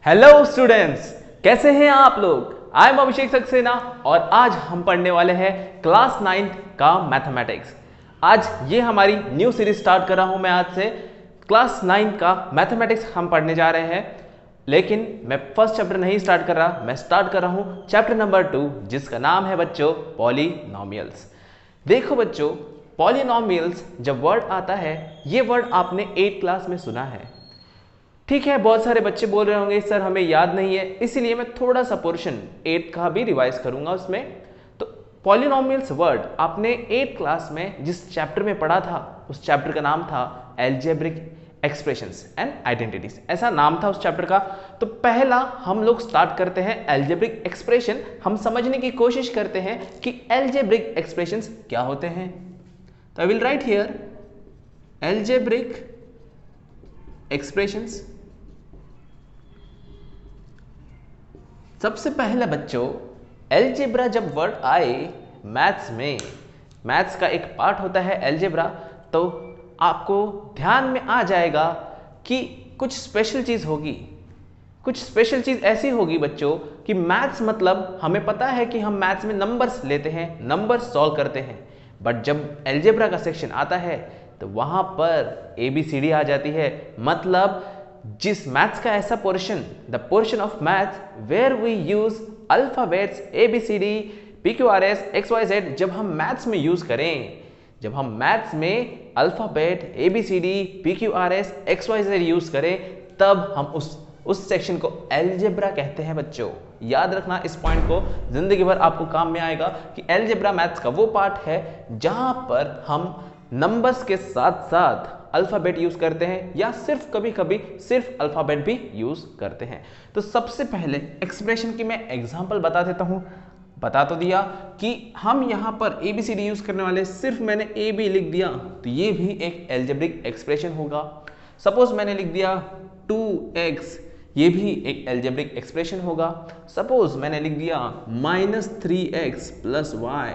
Hello students, कैसे हैं आप लोग। आई एम अभिषेक सक्सेना और आज हम पढ़ने वाले हैं क्लास 9 का मैथमेटिक्स। आज ये हमारी न्यू सीरीज स्टार्ट कर रहा हूं मैं। आज से क्लास 9 का मैथमेटिक्स हम पढ़ने जा रहे हैं, लेकिन मैं फर्स्ट चैप्टर नहीं स्टार्ट कर रहा, मैं स्टार्ट कर रहा हूं चैप्टर नंबर 2, जिसका नाम है बच्चों पॉलिनोमियल्स। देखो बच्चों, पॉलिनोमियल्स जब वर्ड आता है, ये वर्ड आपने 8th क्लास में सुना है। ठीक है, बहुत सारे बच्चे बोल रहे होंगे सर हमें याद नहीं है, इसीलिए मैं थोड़ा सा पोर्शन 8th का भी रिवाइज करूंगा उसमें। तो पॉलिनोमियल्स वर्ड आपने 8th क्लास में जिस चैप्टर में पढ़ा था, उस चैप्टर का नाम था एल्जेब्रिक एक्सप्रेशंस एंड आइडेंटिटीज, ऐसा नाम था उस चैप्टर का। तो पहला हम लोग स्टार्ट करते हैं एल्जेब्रिक एक्सप्रेशन। हम समझने की कोशिश करते हैं कि एल्जेब्रिक एक्सप्रेशंस क्या होते हैं। तो I will write here algebraic expressions. सबसे पहले बच्चों, एल्जेब्रा जब वर्ड आए मैथ्स में, मैथ्स का एक पार्ट होता है एल्जेब्रा, तो आपको ध्यान में आ जाएगा कि कुछ स्पेशल चीज होगी। कुछ स्पेशल चीज ऐसी होगी बच्चों कि मैथ्स मतलब हमें पता है कि हम मैथ्स में नंबर्स लेते हैं, नंबर्स सॉल्व करते हैं, बट जब एल्जेब्रा का सेक्शन आता है तो वहां पर ABCD आ जाती है। मतलब जिस मैथ्स का ऐसा portion, the portion of maths where we use alphabets ABCD PQRS XYZ, जब हम मैथ्स में यूज करें, जब हम मैथ्स में alphabet ABCD PQRS XYZ use करें, तब हम उस सेक्शन को एल्जेब्रा कहते हैं बच्चों। याद रखना इस पॉइंट को, जिंदगी भर आपको काम में आएगा कि एल्जेब्रा मैथ्स का वो पार्ट है जहां पर हम नंबर्स के साथ साथ अल्फाबेट यूज करते हैं, या सिर्फ कभी कभी सिर्फ अल्फाबेट भी यूज करते हैं। तो सबसे पहले एक्सप्रेशन की मैं एग्जांपल बता देता हूं। बता तो दिया कि हम यहां पर ABCD यूज करने वाले, सिर्फ मैंने AB लिख दिया तो ये भी एक एल्जेब्रिक एक्सप्रेशन होगा। सपोज मैंने लिख दिया 2x, ये भी एक एल्जेब्रिक एक्सप्रेशन होगा। सपोज मैंने लिख दिया -3x + y,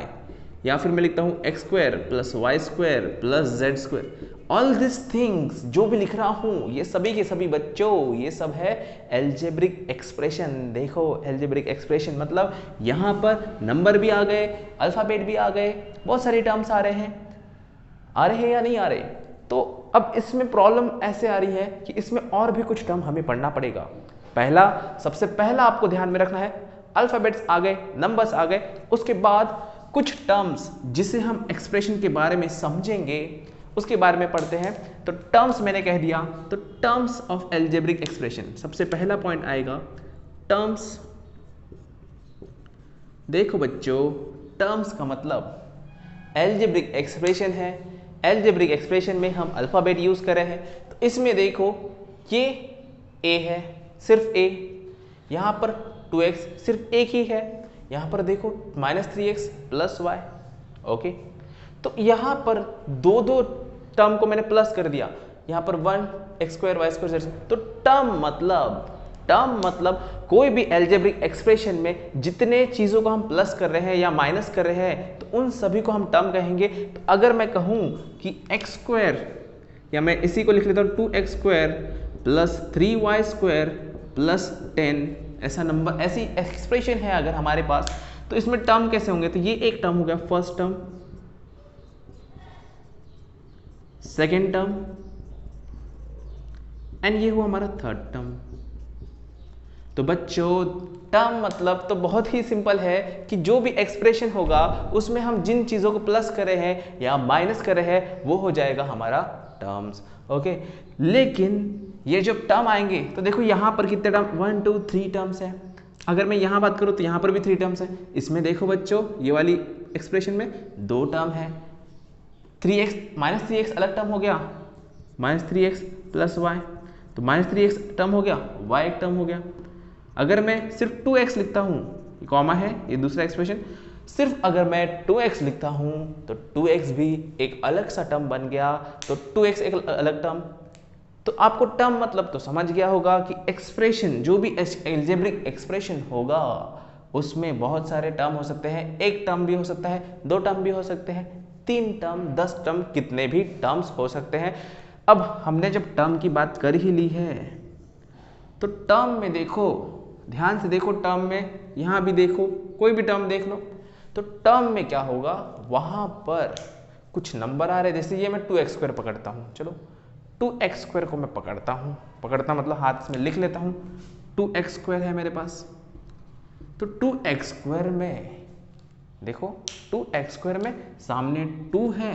या फिर मैं लिखता हूं x² + y² + z²। All this things जो भी लिख रहा हूं, ये सभी के सभी बच्चों, ये सब है एल्जेब्रिक एक्सप्रेशन। देखो एल्जेब्रिक एक्सप्रेशन मतलब यहां पर नंबर भी आ गए, अल्फाबेट भी आ गए, बहुत सारे टर्म्स आ रहे हैं। आ रहे हैं या नहीं आ रहे? तो अब इसमें प्रॉब्लम ऐसे आ रही है कि इसमें और भी कुछ टर्म हमें पढ़ना पड़ेगा। सबसे पहला आपको ध्यान में रखना है, अल्फाबेट्स आ गए, नंबर्स आ गए, उसके बाद कुछ टर्म्स जिसे हम एक्सप्रेशन के बारे में समझेंगे, उसके बारे में पढ़ते हैं। तो टर्म्स मैंने कह दिया, तो टर्म्स ऑफ एल्जेब्रिक एक्सप्रेशन, सबसे पहला पॉइंट आएगा टर्म्स। देखो बच्चों, टर्म्स का मतलब एल्जेब्रिक एक्सप्रेशन है। एल्जेब्रिक एक्सप्रेशन में हम अल्फाबेट यूज कर रहे हैं। तो इसमें देखो ये a है, सिर्फ a, यहां पर 2x सिर्फ एक ही है, यहां पर देखो -3x + y। ओके, तो यहां पर दो टर्म को मैंने प्लस कर दिया, यहां पर 1x² y² z। तो टर्म मतलब कोई भी एल्जेब्रिक एक्सप्रेशन में जितने चीजों को हम प्लस कर रहे हैं या माइनस कर रहे हैं, तो उन सभी को हम टर्म कहेंगे। तो अगर मैं कहूं कि x², या मैं इसी को लिख लेता हूं 2x² + 3y² + 10, ऐसा नंबर, ऐसी एक्सप्रेशन है अगर हमारे पास, तो इसमें टर्म कैसे होंगे? तो ये एक टर्म हो गया, first term, second term, and ये हुआ हमारा थर्ड टर्म। तो बच्चों टर्म मतलब तो बहुत ही सिंपल है कि जो भी एक्सप्रेशन होगा उसमें हम जिन चीजों को प्लस कर रहे हैं या माइनस कर रहे हैं, वो हो जाएगा हमारा टर्म्स। ओके, लेकिन ये जब टर्म आएंगे तो देखो यहां पर कितने टर्म, 1 2 3 टर्म्स है। अगर मैं यहां बात करूं तो यहां पर भी 3 टर्म्स है। इसमें देखो बच्चों, ये वाली एक्सप्रेशन में 2 टर्म है। 3x -3x अलग टर्म हो गया, -3x + y, तो -3x टर्म हो गया, y एक टर्म हो गया। अगर मैं सिर्फ 2x लिखता हूं, कॉमा है ये दूसरा एक्सप्रेशन, सिर्फ अगर मैं 2x लिखता हूं तो 2x भी एक अलग सा टर्म बन गया, तो 2x एक अलग टर्म। तो आपको टर्म मतलब तो समझ गया होगा कि एक्सप्रेशन, जो भी एल्जेब्रिक एक्सप्रेशन होगा उसमें बहुत सारे टर्म हो सकते हैं। एक टर्म भी हो सकता है, 2 टर्म भी हो सकते हैं, 3 टर्म, 10 टर्म, कितने भी टर्म्स हो सकते हैं। अब हमने जब टर्म की बात कर ही ली है, तो टर्म में देखो, ध्यान से देखो, टर्म में यहाँ भी देखो, कोई भी टर्म देख लो, तो टर्म में क्या होगा, वहाँ पर कुछ नंबर आ रहे हैं। जैसे ये मैं 2x² पकड़ता हूँ, चलो 2x² को मैं पकड़ता हूँ, पकड़ता मतलब हाथ में लिख लेता हूँ, 2x² है मेरे पास। तो 2x² में देखो, 2x² में सामने 2 है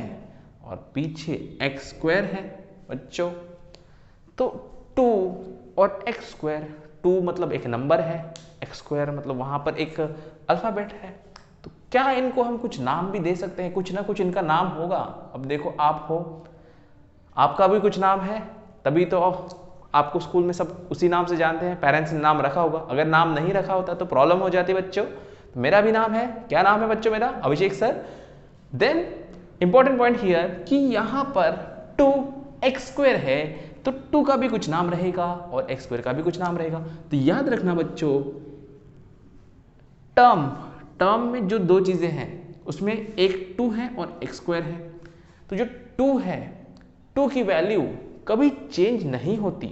और पीछे x² है बच्चों। तो 2 और x², 2 मतलब एक नंबर है, x² मतलब वहां पर एक अल्फाबेट है। तो क्या इनको हम कुछ नाम भी दे सकते हैं, कुछ ना कुछ इनका नाम होगा। अब देखो, आप हो, आपका भी कुछ नाम है, तभी तो आपको स्कूल में सब उसी नाम से जानते हैं, पेरेंट्स ने नाम रखा होगा। अगर नाम नहीं रखा होता तो प्रॉब्लम हो जाती बच्चों। तो मेरा भी नाम है, क्या नाम है बच्चों मेरा, Abhishek sir. Then important point here कि यहां पर 2x² है, तो 2 का भी कुछ नाम रहेगा और x² का भी कुछ नाम रहेगा। तो याद रखना बच्चों, टर्म में जो दो चीजें हैं उसमें एक 2 है और x² है। तो जो 2 है, 2 की वैल्यू कभी चेंज नहीं होती,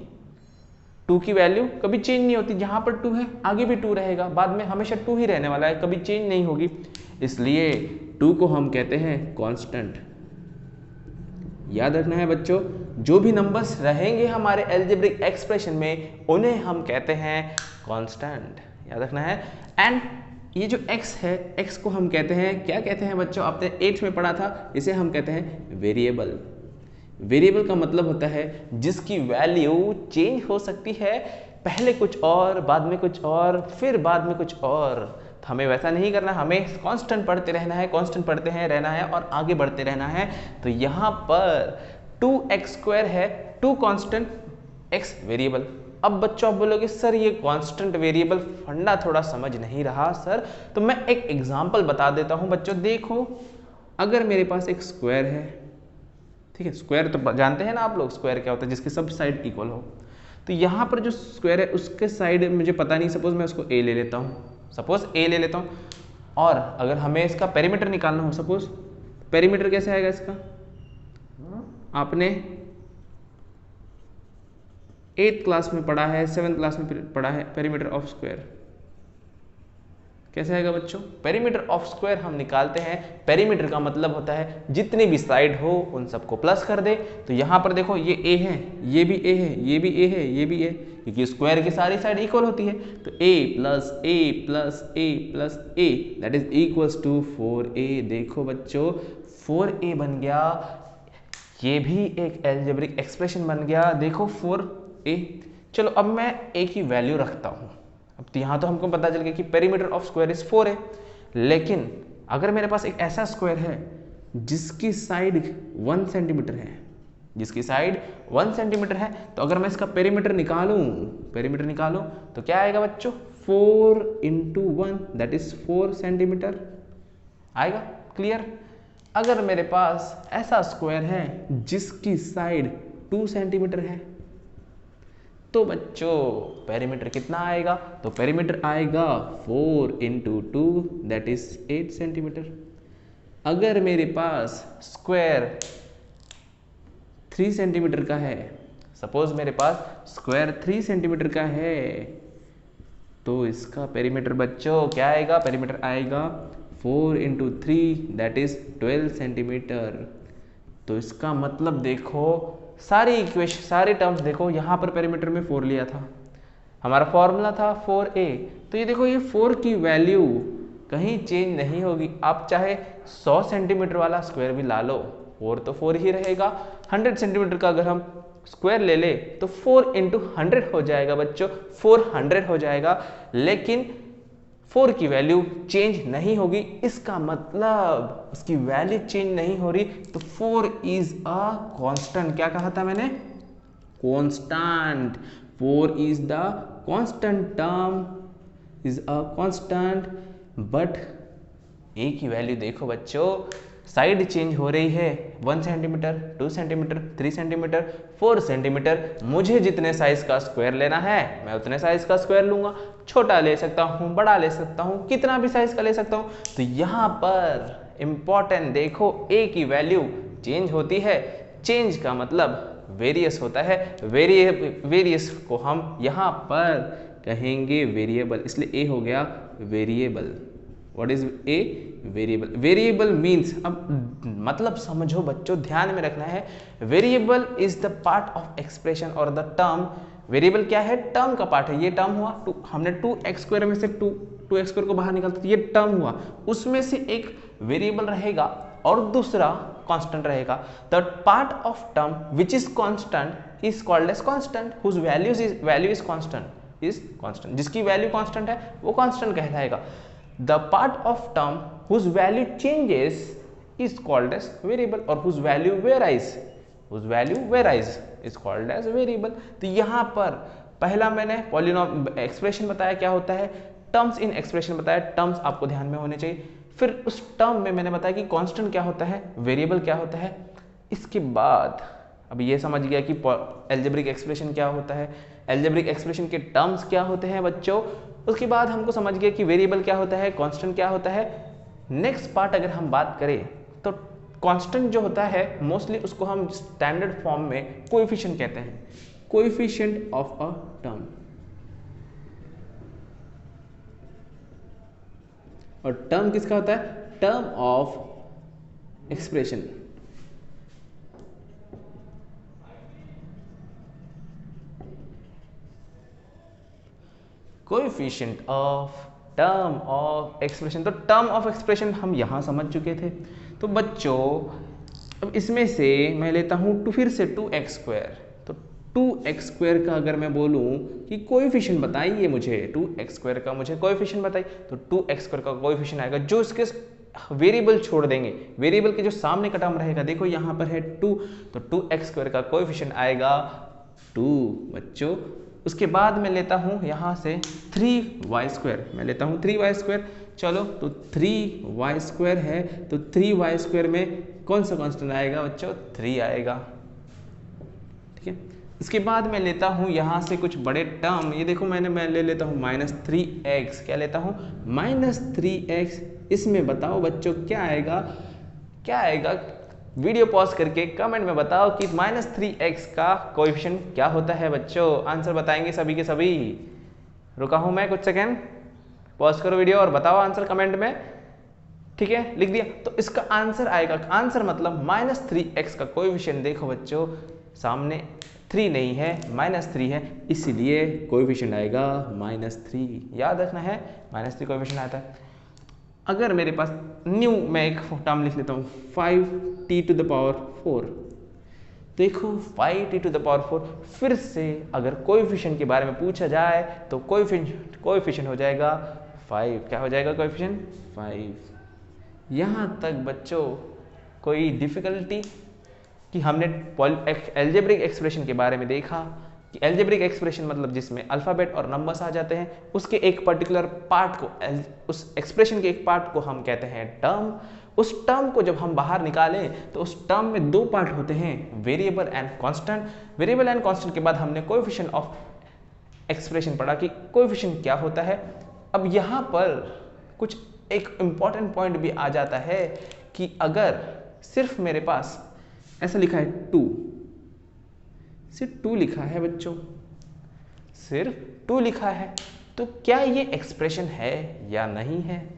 2 की वैल्यू कभी चेंज नहीं होती। जहां पर 2 है आगे भी 2 रहेगा, बाद में हमेशा 2 ही रहने वाला है, कभी चेंज नहीं होगी। इसलिए 2 को हम कहते हैं कांस्टेंट। याद रखना है बच्चों, जो भी नंबर्स रहेंगे हमारे अलजेब्रिक एक्सप्रेशन में उन्हें हम कहते हैं कांस्टेंट। याद रखना है। एंड ये जो x है, x को हम कहते हैं, क्या कहते हैं बच्चों, आपने 8th में पढ़ा था, इसे हम कहते हैं वेरिएबल। वेरिएबल का मतलब होता है जिसकी वैल्यू चेंज हो सकती है, पहले कुछ और, बाद में कुछ और, फिर बाद में कुछ और। तो हमें वैसा नहीं करना, हमें कांस्टेंट पढ़ते रहना है, कांस्टेंट पढ़ते हैं रहना है और आगे बढ़ते रहना है। तो यहाँ पर 2x² है, 2 कांस्टेंट, x वेरिएबल। अब बच्चों आप बोलोगे सर ये कांस्टेंट वेरिएबल फंडा थोड़ा समझ नहीं रहा सर, तो मैं एक एग्जांपल बता देता हूं बच्चों। देखो, अगर मेरे पास एक स्क्वायर है, ठीक है, स्क्वायर तो जानते हैं ना आप लोग, स्क्वायर क्या होता है, जिसके सब साइड इक्वल हो। तो यहाँ पर जो स्क्वायर है उसके साइड मुझे पता नहीं, सपोज मैं उसको a ले लेता हूँ, सपोज a ले लेता हूँ। और अगर हमें इसका पेरीमीटर निकालना हो, सपोज पेरीमीटर कैसे आएगा इसका, आपने 8th क्लास में पढ़ा है, 7th क्लास में पढ़ा है, पेरीमीटर ऑफ स्क्वायर कैसे आएगा बच्चों। पेरीमीटर ऑफ स्क्वायर हम निकालते हैं, पेरीमीटर का मतलब होता है जितनी भी साइड हो उन सबको प्लस कर दे। तो यहाँ पर देखो ये a है, ये भी a है, ये भी a है, ये भी a, क्योंकि स्क्वायर की सारी साइड इक्वल होती है। तो a plus a plus a plus a that is equals to 4a। देखो बच्चों 4a बन गया, ये भी एक अलजेब्रिक एक्सप्रेशन बन गया। देखो 4a। चलो अब मैं a की वैल्यू रखता हूँ। अब तो यहाँ तो हमको पता चल गया कि पेरीमीटर ऑफ स्क्वायर इज 4 है, लेकिन अगर मेरे पास एक ऐसा स्क्वायर है जिसकी साइड 1 सेंटीमीटर है, जिसकी साइड 1 सेंटीमीटर है, तो अगर मैं इसका पेरीमीटर निकालूं तो क्या आएगा बच्चों, 4 इंटू 1 दैट इज 4 सेंटीमीटर आएगा। क्लियर। अगर मेरे पास ऐसा स्क्वायर है जिसकी साइड 2 सेंटीमीटर है, तो बच्चों पेरीमीटर कितना आएगा, तो पेरीमीटर आएगा 4 इंटू 2 दैट इज 8 सेंटीमीटर। अगर मेरे पास स्क्वायर 3 सेंटीमीटर का है, सपोज मेरे पास स्क्वायर 3 सेंटीमीटर का है, तो इसका पेरीमीटर बच्चों क्या आएगा, पेरीमीटर आएगा 4 इंटू 3 दैट इज 12 सेंटीमीटर। तो इसका मतलब देखो सारी इक्वेशन, सारे टर्म्स देखो, यहाँ पर पेरीमीटर में 4 लिया था, हमारा फॉर्मूला था 4a। तो ये देखो ये 4 की वैल्यू कहीं चेंज नहीं होगी। आप चाहे 100 सेंटीमीटर वाला स्क्वायर भी ला लो, 4 तो 4 ही रहेगा। 100 सेंटीमीटर का अगर हम स्क्वायर ले ले तो 4 इंटू 100 हो जाएगा बच्चों, 400 हो जाएगा, लेकिन 4 की वैल्यू चेंज नहीं होगी। इसका मतलब उसकी वैल्यू चेंज नहीं हो रही, तो 4 इज अ कांस्टेंट। क्या कहा था मैंने, constant. 4 is the constant term, is a constant. But a की वैल्यू देखो बच्चों, साइड चेंज हो रही है, 1 सेंटीमीटर, 2 सेंटीमीटर, 3 सेंटीमीटर, 4 सेंटीमीटर। मुझे जितने साइज का स्क्वायर लेना है मैं उतने साइज का स्क्वायर लूंगा, छोटा ले सकता हूं, बड़ा ले सकता हूं, कितना भी साइज का ले सकता हूं। तो यहां पर इंपॉर्टेंट देखो, a की वैल्यू चेंज होती है, चेंज का मतलब वेरियस होता है। वेरियस को हम यहाँ पर कहेंगे वेरिएबल, इसलिए ए हो गया variable. What is a? Variable. Variable means, अब मतलब समझो बच्चों, ध्यान में रखना है, variable is the part of expression और द टर्म। वेरिएबल क्या है? टर्म का पार्ट है। ये टर्म हुआ, हमने 2x² में से 2x² को बाहर निकालते, ये टर्म हुआ, उसमें से एक वेरिएबल रहेगा और दूसरा कांस्टेंट रहेगा। The part of term which is constant is called as constant, whose value is constant, जिसकी वैल्यू कांस्टेंट है वो कांस्टेंट कहलाएगा। The part of term whose value changes is called as variable, और whose value varies is called as variable. तो यहाँ पर पहला मैंने पॉलिनॉम एक्सप्रेशन बताया क्या होता है, टर्म्स इन एक्सप्रेशन बताया, टर्म्स आपको ध्यान में होने चाहिए। फिर उस टर्म में मैंने बताया कि कांस्टेंट क्या होता है, वेरिएबल क्या होता है। इसके बाद अब ये समझ गया कि अलजेब्रिक एक्सप्रेशन क्या होता है, अलजेब्रिक एक्सप्रेशन के टर्म्स क्या होते हैं बच्चों। उसके बाद हमको समझ गया कि वेरिएबल क्या होता है, कांस्टेंट क्या होता है। नेक्स्ट पार्ट अगर हम बात करें तो कांस्टेंट जो होता है मोस्टली उसको हम स्टैंडर्ड फॉर्म में कोएफिशिएंट कहते हैं, कोएफिशिएंट ऑफ अ टर्म। और टर्म किसका होता है? Term of expression. Coefficient of term of expression. तो टर्म ऑफ एक्सप्रेशन हम यहां समझ चुके थे। तो बच्चों अब इसमें से मैं लेता हूं फिर से 2x²। तो 2x² का अगर मैं बोलूं कि कोएफिशिएंट बताइए मुझे, 2x² का मुझे कोएफिशिएंट बताइए, तो 2x² का कोएफिशिएंट आएगा जो इसके वेरिएबल छोड़ देंगे, वेरिएबल के जो सामने का टर्म रहेगा, देखो यहाँ पर है 2, तो 2x² का कोएफिशिएंट आएगा 2 बच्चों। उसके बाद मैं लेता हूँ यहाँ से 3y², मैं लेता हूँ 3y²। चलो तो 3y² है, तो 3y² में कौन सा कांस्टेंट आएगा बच्चों? 3 आएगा, ठीक है। इसके बाद मैं लेता हूँ यहाँ से कुछ बड़े टर्म, ये देखो मैं ले लेता हूँ -3x। क्या लेता हूँ? -3x। इसमें बताओ बच्चों क्या आएगा, क्या आएगा? वीडियो पॉज करके कमेंट में बताओ कि -3x का कोएफिशिएंट क्या होता है बच्चों। आंसर बताएंगे सभी के सभी। रुका हूं मैं कुछ सेकेंड, पॉज करो वीडियो और बताओ आंसर कमेंट में, ठीक है। लिख दिया, तो इसका आंसर आएगा, आंसर मतलब -3x का कोएफिशिएंट। देखो बच्चों सामने 3 नहीं है, -3 है, इसलिए कोएफिशिएंट आएगा -3। याद रखना है, -3 कोएफिशिएंट आता है। अगर मेरे पास न्यू, मैं एक टर्म लिख लेता हूँ 5t⁴। देखो 5t⁴, फिर से अगर कोएफिशिएंट के बारे में पूछा जाए तो कोएफिशिएंट हो जाएगा 5। क्या हो जाएगा कोएफिशिएंट? 5। यहाँ तक बच्चों कोई डिफिकल्टी कि हमने अलजेब्रिक एक्सप्रेशन के बारे में देखा कि अलजेब्रिक एक्सप्रेशन मतलब जिसमें अल्फ़ाबेट और नंबर्स आ जाते हैं, उसके एक पर्टिकुलर पार्ट को, उस एक्सप्रेशन के एक पार्ट को हम कहते हैं टर्म। उस टर्म को जब हम बाहर निकालें तो उस टर्म में 2 पार्ट होते हैं, variable and constant. Variable and constant के बाद हमने कोएफिशिएंट ऑफ एक्सप्रेशन पढ़ा कि कोएफिशिएंट क्या होता है। अब यहाँ पर कुछ एक इंपॉर्टेंट पॉइंट भी आ जाता है कि अगर सिर्फ मेरे पास ऐसा लिखा है 2, सिर्फ 2 लिखा है बच्चों, सिर्फ 2 लिखा है, तो क्या ये एक्सप्रेशन है या नहीं है?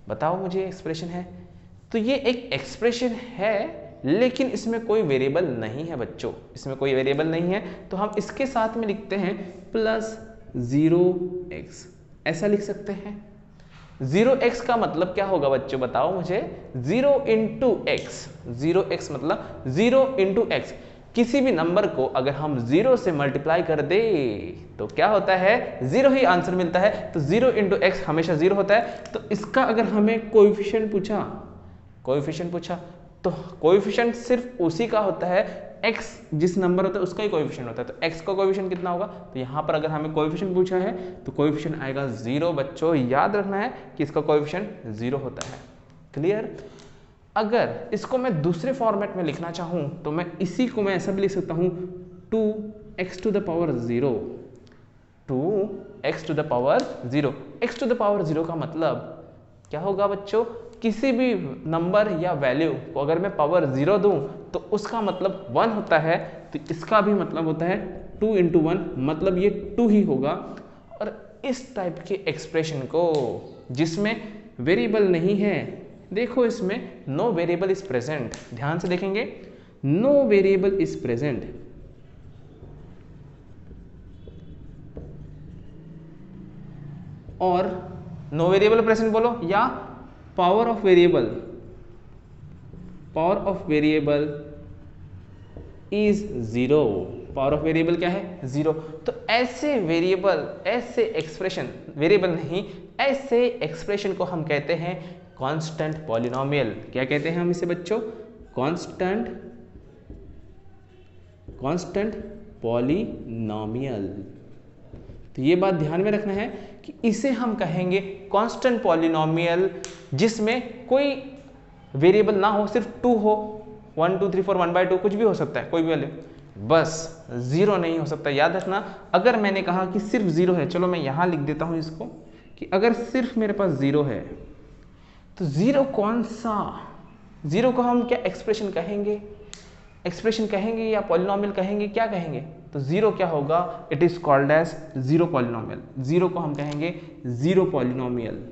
बताओ मुझे, एक्सप्रेशन है? तो ये एक एक्सप्रेशन है, लेकिन इसमें कोई वेरिएबल नहीं है बच्चों, इसमें कोई वेरिएबल नहीं है, तो हम इसके साथ में लिखते हैं +0x, ऐसा लिख सकते हैं। 0x का मतलब क्या होगा बच्चों, बताओ मुझे? 0 × x, 0x मतलब 0 × x। किसी भी नंबर को अगर हम 0 से मल्टीप्लाई कर दे तो क्या होता है? 0 ही आंसर मिलता है। तो 0 × x हमेशा 0 होता है। तो इसका अगर हमें कोएफिशिएंट पूछा तो कोएफिशिएंट सिर्फ उसी का होता है, x जिस नंबर होता है उसका ही कोएफिशिएंट होता है। तो x का कोएफिशिएंट कितना होगा? तो यहाँ पर अगर हमें कोएफिशिएंट पूछा है तो कोएफिशिएंट आएगा 0 बच्चों। याद रखना है कि इसका कोएफिशिएंट 0 होता है। क्लियर? अगर इसको मैं दूसरे फॉर्मेट में लिखना चाहूँ तो मैं इसी को मैं ऐसा भी लिख सकता हूँ 2x⁴, 2x⁴। x⁴ का मतलब क्या होगा बच्चों? किसी भी नंबर या वैल्यू को अगर मैं पावर 0 दूं तो उसका मतलब 1 होता है। तो तो इसका भी मतलब होता है 2 × 1, मतलब ये 2 ही होगा। और इस टाइप के एक्सप्रेशन को जिसमें वेरिएबल नहीं है, देखो इसमें नो वेरिएबल इज प्रेजेंट, ध्यान से देखेंगे, नो वेरिएबल इज प्रेजेंट, और नो वेरिएबल प्रेजेंट बोलो या power of variable, power of variable is 0, power of variable क्या है 0। तो ऐसे वेरिएबल, ऐसे एक्सप्रेशन, वेरिएबल नहीं, ऐसे एक्सप्रेशन को हम कहते हैं कांस्टेंट पॉलिनोमियल। क्या कहते हैं हम इसे बच्चों? Constant polynomial. तो ये बात ध्यान में रखना है कि इसे हम कहेंगे कांस्टेंट पॉलिनोमियल जिसमें कोई वेरिएबल ना हो, सिर्फ 2 हो, 1 2 3 4 1/2 कुछ भी हो सकता है, कोई भी वैल्यू, बस 0 नहीं हो सकता। याद रखना, अगर मैंने कहा कि सिर्फ 0 है, चलो मैं यहां लिख देता हूं इसको, कि अगर सिर्फ मेरे पास 0 है तो 0 कौन सा, 0 को हम क्या एक्सप्रेशन कहेंगे, एक्सप्रेशन कहेंगे या पॉलिनोमियल कहेंगे, क्या कहेंगे? तो 0 क्या होगा? It is called as 0 polynomial. 0 को हम कहेंगे 0 पॉलिनोमियल।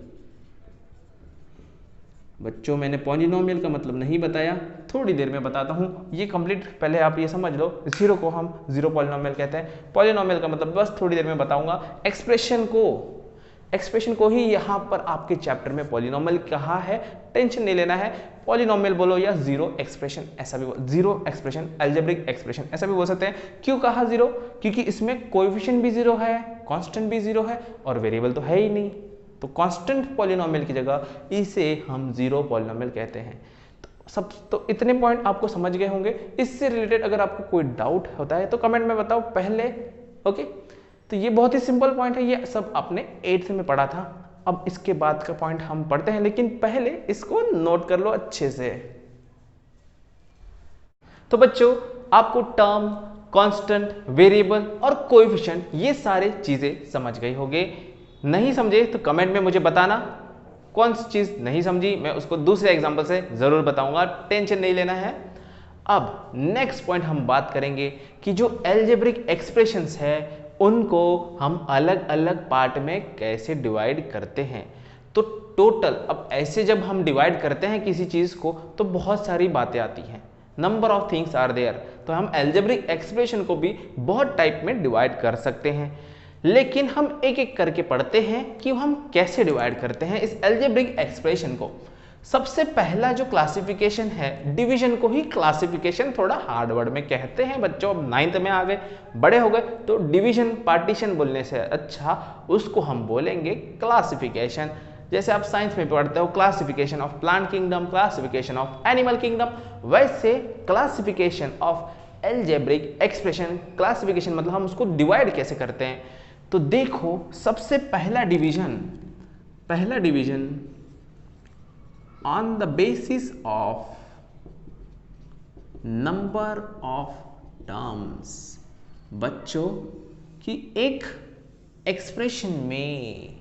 बच्चों मैंने पॉलिनोमियल का मतलब नहीं बताया, थोड़ी देर में बताता हूं, ये कंप्लीट पहले आप ये समझ लो। 0 को हम 0 पॉलिनोमियल कहते हैं, पॉलिनोमियल का मतलब बस थोड़ी देर में बताऊंगा। एक्सप्रेशन को ही यहां पर आपके चैप्टर में पॉलिनोमियल कहा है, टेंशन नहीं लेना है। पॉलिनोमियल बोलो या 0 एक्सप्रेशन, ऐसा भी 0 एक्सप्रेशन, अलजेब्रिक एक्सप्रेशन ऐसा भी बोल सकते हैं। क्यों कहा 0? क्योंकि इसमें कोएफिशिएंट भी 0 है, कांस्टेंट भी 0 है और वेरिएबल तो है ही नहीं, तो कांस्टेंट पॉलिनोमियल की जगह इसे हम 0 पॉलिनोमियल कहते हैं। तो इतने पॉइंट आपको समझ गए होंगे। इससे रिलेटेड अगर आपको कोई डाउट होता है तो कमेंट में बताओ पहले। ओके, तो ये बहुत ही सिंपल पॉइंट है, ये सब आपने 8th में पढ़ा था। अब इसके बाद का पॉइंट हम पढ़ते हैं, लेकिन पहले इसको नोट कर लो अच्छे से। तो बच्चों आपको टर्म, कांस्टेंट, वेरिएबल और कोएफिशिएंट ये सारे चीजें समझ गई होंगे। नहीं समझे तो कमेंट में मुझे बताना, कौन सी चीज नहीं समझी मैं उसको दूसरे एग्जांपल से जरूर बताऊंगा, टेंशन नहीं लेना है। अब नेक्स्ट पॉइंट हम बात करेंगे कि जो अलजेब्रिक एक्सप्रेशंस है उनको हम अलग अलग पार्ट में कैसे डिवाइड करते हैं। तो टोटल अब ऐसे जब हम डिवाइड करते हैं किसी चीज को तो बहुत सारी बातें आती हैं, number of things are there. तो हम अलजेब्रिक एक्सप्रेशन को भी बहुत टाइप में डिवाइड कर सकते हैं, लेकिन हम एक एक करके पढ़ते हैं कि हम कैसे डिवाइड करते हैं इस अलजेब्रिक एक्सप्रेशन को। सबसे पहला जो क्लासिफिकेशन है, डिवीजन को ही क्लासिफिकेशन थोड़ा हार्ड वर्ड में कहते हैं बच्चों। अब 9th में आ गए, बड़े हो गए, तो डिवीजन, पार्टीशन बोलने से अच्छा उसको हम बोलेंगे क्लासिफिकेशन। जैसे आप साइंस में पढ़ते हो classification of plant kingdom, classification of animal kingdom, वैसे classification of algebraic expression, classification मतलब हम उसको डिवाइड कैसे करते हैं। तो देखो सबसे पहला division on the basis of number of terms। बच्चों कि एक एक्सप्रेशन में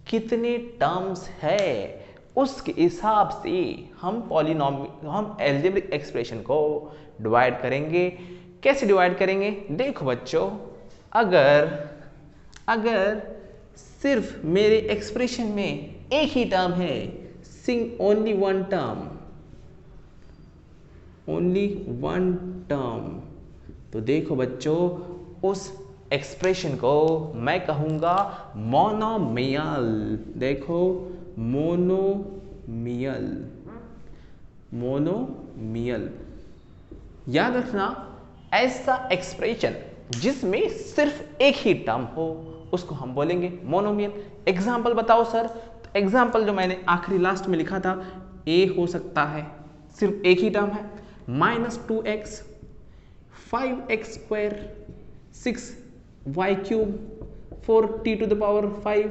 कितने टर्म्स है उसके हिसाब से हम अलजेब्रिक एक्सप्रेशन को डिवाइड करेंगे। कैसे डिवाइड करेंगे? देखो बच्चों, अगर सिर्फ मेरे एक्सप्रेशन में एक ही टर्म है, only one term, तो देखो बच्चों उस एक्सप्रेशन को मैं कहूंगा मोनोमियल। देखो मोनोमियल। याद रखना, ऐसा एक्सप्रेशन जिसमें सिर्फ एक ही टर्म हो उसको हम बोलेंगे मोनोमियल। एग्जाम्पल बताओ सर। एग्जाम्पल जो मैंने आखिरी लास्ट में लिखा था, a हो सकता है, सिर्फ एक ही टर्म है, -2x 5x², 6y³ 4t⁵,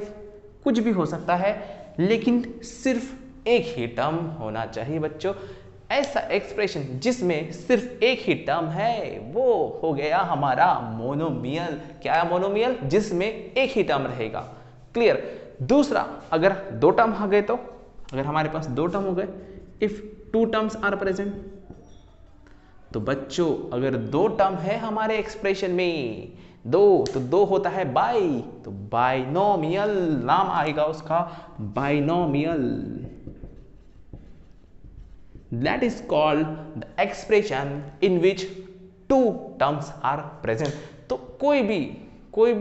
कुछ भी हो सकता है, लेकिन सिर्फ एक ही टर्म होना चाहिए बच्चों। ऐसा एक्सप्रेशन जिसमें सिर्फ एक ही टर्म है वो हो गया हमारा मोनोमियल। क्या है मोनोमियल? जिसमें एक ही टर्म रहेगा। क्लियर? दूसरा, अगर 2 टर्म आ गए तो, अगर हमारे पास 2 टर्म हो गए, इफ 2 टर्म्स आर प्रेजेंट, तो बच्चों अगर दो टर्म है हमारे एक्सप्रेशन में, दो, तो दो होता है बाई, तो बाइनोमियल नाम आएगा उसका, binomial. That is called the expression in which two terms are present। तो कोई भी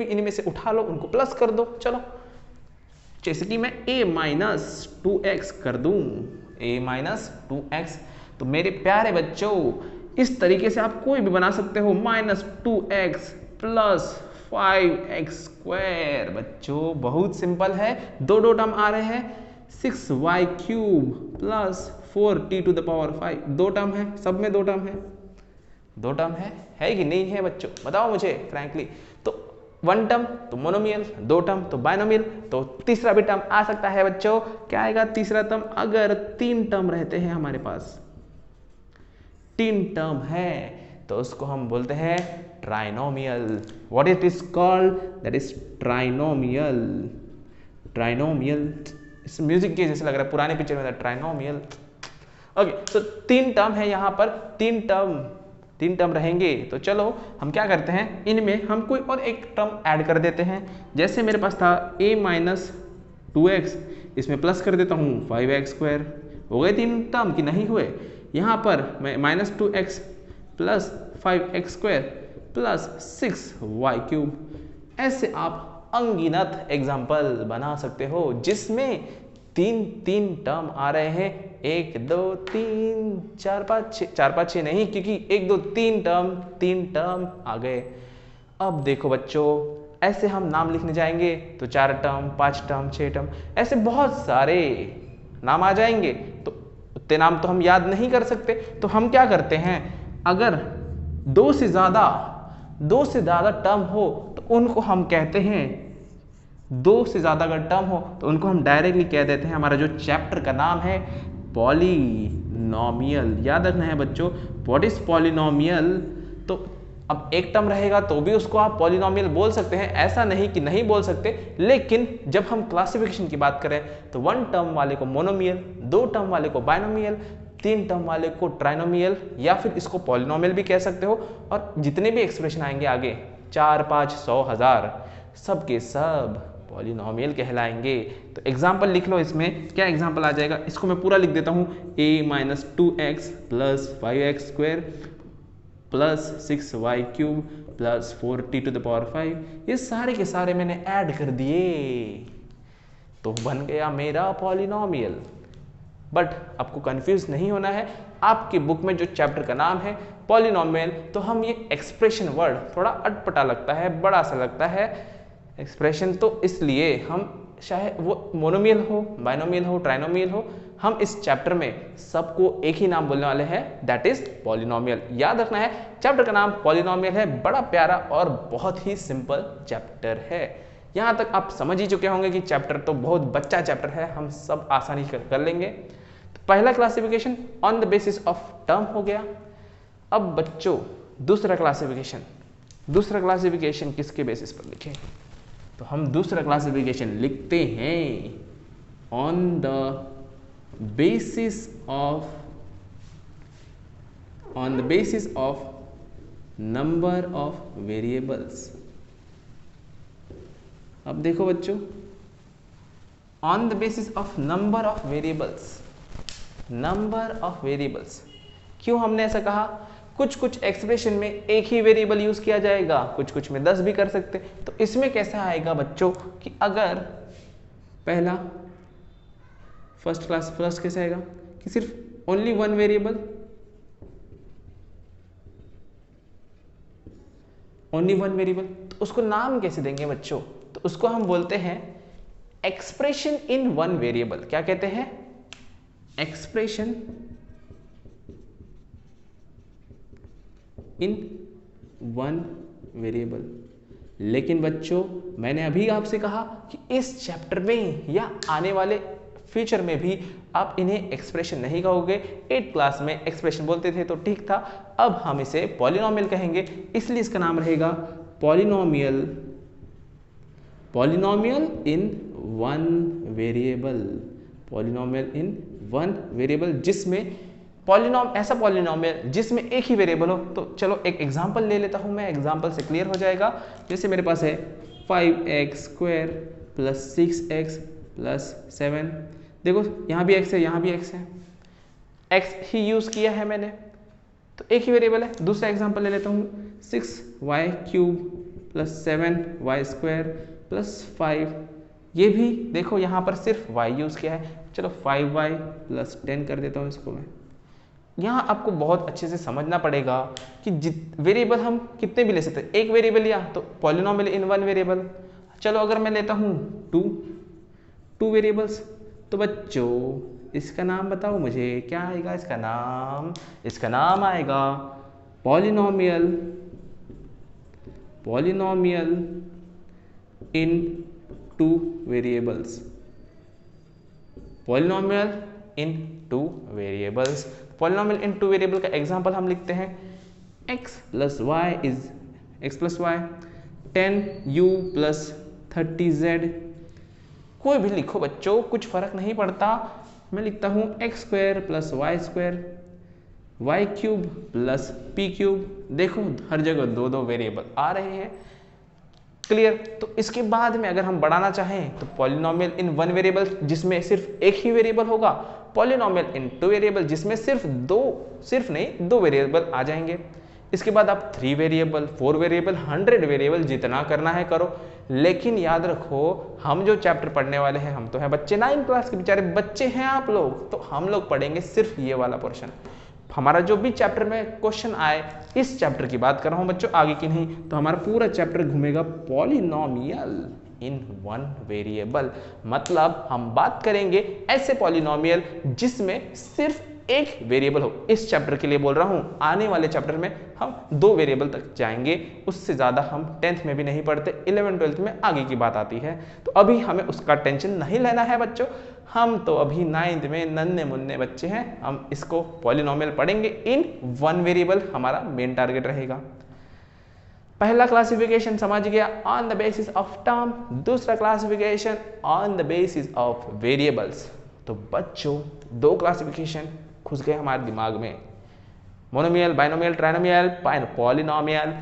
इनमें से उठा लो, उनको प्लस कर दो। चलो जैसे कि मैं a माइनस 2x कर दूं, a माइनस 2x, तो मेरे प्यारे बच्चों इस तरीके से आप कोई भी बना सकते हो, minus 2x plus 5x square. बच्चों बहुत सिंपल है, दो टर्म आ रहे हैं, 6y cube plus 4t to the power 5, दो टर्म है, सब में दो टर्म है, दो टर्म है कि नहीं है बच्चों, बताओ मुझे फ्रैंकली। तो वन टर्म तो मोनोमियल, दो टर्म तो बाइनोमियल, तो तीसरा भी टर्म आ सकता है बच्चों। क्या आएगा तीसरा टर्म? अगर तीन टर्म रहते हैं हमारे पास, तीन टर्म है, तो उसको हम बोलते हैं trinomial. What it is called? That is trinomial. Trinomial इस म्यूजिक के जैसे लग रहा है, पुराने पिक्चर में था ट्राइनोमियल। ओके, तो तीन टर्म है यहाँ पर, तीन टर्म रहेंगे। तो चलो हम क्या करते हैं, इनमें हम कोई और एक टर्म ऐड कर देते हैं। जैसे मेरे पास था a माइनस 2x, इसमें प्लस कर देता हूँ 5x स्क्वायर। हो गए तीन टर्म कि नहीं हुए? यहाँ पर मैं minus 2x plus 5x square plus 6y cube. ऐसे आप अनगिनत एग्जाम्पल बना सकते हो जिसमें तीन टर्म आ रहे हैं, 1 2 3 4 5 6, 4 5 6 नहीं, क्योंकि 1 2 3 टर्म आ गए। अब देखो बच्चों, ऐसे हम नाम लिखने जाएंगे तो 4 टर्म 5 टर्म 6 टर्म, ऐसे बहुत सारे नाम आ जाएंगे। तो उतने नाम तो हम याद नहीं कर सकते, तो हम क्या करते हैं, अगर दो से ज्यादा टर्म हो तो उनको हम कहते हैं, दो से ज्यादा अगर टर्म हो तो उनको हम डायरेक्टली कह देते हैं, हमारा जो चैप्टर का नाम है पॉलिनोमियल। याद रखना है बच्चों, व्हाट इज पॉलिनोमियल। तो अब एक टर्म रहेगा तो भी उसको आप पॉलिनोमियल बोल सकते हैं, ऐसा नहीं कि नहीं बोल सकते। लेकिन जब हम क्लासिफिकेशन की बात करें तो वन टर्म वाले को मोनोमियल, दो टर्म वाले को बाइनोमियल, तीन टर्म वाले को ट्राइनोमियल, या फिर इसको पॉलिनोमियल भी कह सकते हो। और जितने भी एक्सप्रेशन आएंगे आगे, 4 5 100 1000, सब के सब पॉलिनोमियल कहलाएंगे। तो एग्जाम्पल लिख लो, इसमें क्या एग्जाम्पल आ जाएगा, इसको मैं पूरा लिख देता हूँ, a minus 2x plus 5x square plus 6y cube plus 4t to the power 5, ये सारे के सारे मैंने ऐड कर दिए तो बन गया मेरा पॉलिनोमियल। बट आपको कंफ्यूज नहीं होना है, आपकी बुक में जो चैप्टर का नाम है पॉलिनोमियल, तो हम ये एक्सप्रेशन वर्ड थोड़ा अटपटा लगता है, बड़ा सा लगता है एक्सप्रेशन, तो इसलिए हम चाहे वो मोनोमियल हो, बाइनोमियल हो, ट्राइनोमियल हो, हम इस चैप्टर में सबको एक ही नाम बोलने वाले हैं, दैट इज पॉलिनोमियल। याद रखना है, चैप्टर का नाम पॉलिनोमियल है, बड़ा प्यारा और बहुत ही सिंपल चैप्टर है। यहाँ तक आप समझ ही चुके होंगे कि चैप्टर तो बहुत बच्चा चैप्टर है, हम सब आसानी कर लेंगे। तो पहला classification on the basis of term हो गया। अब बच्चों दूसरा क्लासिफिकेशन किसके बेसिस पर लिखें, तो हम दूसरा क्लासिफिकेशन लिखते हैं on the basis of number of variables. अब देखो बच्चों, on the basis of number of variables, क्यों हमने ऐसा कहा, कुछ एक्सप्रेशन में एक ही वेरिएबल यूज किया जाएगा, कुछ में 10 भी कर सकते। तो इसमें कैसा आएगा बच्चों कि अगर पहला फर्स्ट कैसे आएगा कि सिर्फ ओनली वन वेरिएबल, तो उसको नाम कैसे देंगे बच्चों, तो उसको हम बोलते हैं एक्सप्रेशन इन वन वेरिएबल। क्या कहते हैं? Expression in one variable. लेकिन बच्चों मैंने अभी आपसे कहा कि इस चैप्टर में या आने वाले फ्यूचर में भी आप इन्हें एक्सप्रेशन नहीं कहोगे। 8th क्लास में एक्सप्रेशन बोलते थे तो ठीक था, अब हम इसे पॉलिनोमियल कहेंगे, इसलिए इसका नाम रहेगा पॉलिनोमियल इन वन वेरिएबल। जिसमें ऐसा पॉलिनोमियल जिसमें एक ही वेरिएबल हो। तो चलो एक एग्जांपल ले लेता हूं मैं, एग्जांपल से क्लियर हो जाएगा। जैसे मेरे पास है 5x square plus 6x plus 7, देखो यहाँ भी x है, यहाँ भी x है, x ही यूज किया है मैंने, तो एक ही वेरिएबल है। दूसरा एग्जांपल ले लेता हूँ 6y cube plus 7y square plus 5, ये भी देखो यहाँ पर सिर्फ y यूज किया है। चलो 5y प्लस 10 कर देता हूँ इसको मैं। यहाँ आपको बहुत अच्छे से समझना पड़ेगा कि वेरिएबल हम कितने भी ले सकते हैं। एक वेरिएबल लिया तो पॉलिनोमियल इन वन वेरिएबल। चलो अगर मैं लेता हूँ टू वेरिएबल्स, तो बच्चों इसका नाम बताओ मुझे, क्या आएगा इसका नाम? इसका नाम आएगा polynomial in two variables. Polynomial in two variables. Polynomial in two variable का एग्जांपल हम लिखते हैं x plus y is x plus y 10u plus 30z। कोई भी लिखो बच्चों, कुछ फर्क नहीं पड़ता। मैं लिखता हूँ x square plus y square y cube plus p cube. देखो हर जगह दो दो वेरिएबल आ रहे हैं, क्लियर। तो इसके बाद में अगर हम बढ़ाना चाहें तो पॉलिनोमियल इन वन वेरिएबल जिसमें सिर्फ एक ही वेरिएबल होगा, पॉलिनोमियल इन टू वेरिएबल जिसमें सिर्फ दो वेरिएबल आ जाएंगे। इसके बाद आप 3 वेरिएबल, 4 वेरिएबल, 100 वेरिएबल जितना करना है करो। लेकिन याद रखो हम जो चैप्टर पढ़ने वाले हैं, हम तो हैं बच्चे 9 क्लास के, बेचारे बच्चे हैं आप लोग, तो हम लोग पढ़ेंगे सिर्फ ये वाला पोर्शन। हमारा जो भी चैप्टर में क्वेश्चन आए, इस चैप्टर की बात कर रहा हूं बच्चों, आगे की नहीं। तो हमारा पूरा चैप्टर घूमेगा पॉलिनोमियल इन वन वेरिएबल। मतलब हम बात करेंगे ऐसे पॉलिनोमियल जिसमें सिर्फ एक वेरिएबल हो। इस चैप्टर के लिए बोल रहा हूं, आने वाले चैप्टर में हम 2 वेरिएबल तक जाएंगे, उससे ज्यादा हम 10th में भी नहीं पढ़ते, 11 12th में आगे की बात आती है। तो अभी हमें उसका टेंशन नहीं लेना है बच्चों, हम तो अभी 9th में नन्हे मुन्ने बच्चे हैं। हम इसको पॉलिनोमियल पढ़ेंगे इन वन वेरिएबल, हमारा मेन टारगेट रहेगा। पहला क्लासिफिकेशन समझ गया, on the basis of term. दूसरा classification on the basis of variables. तो बच्चों 2 क्लासिफिकेशन घुस गए हमारे दिमाग में, monomial, binomial, trinomial, polynomial.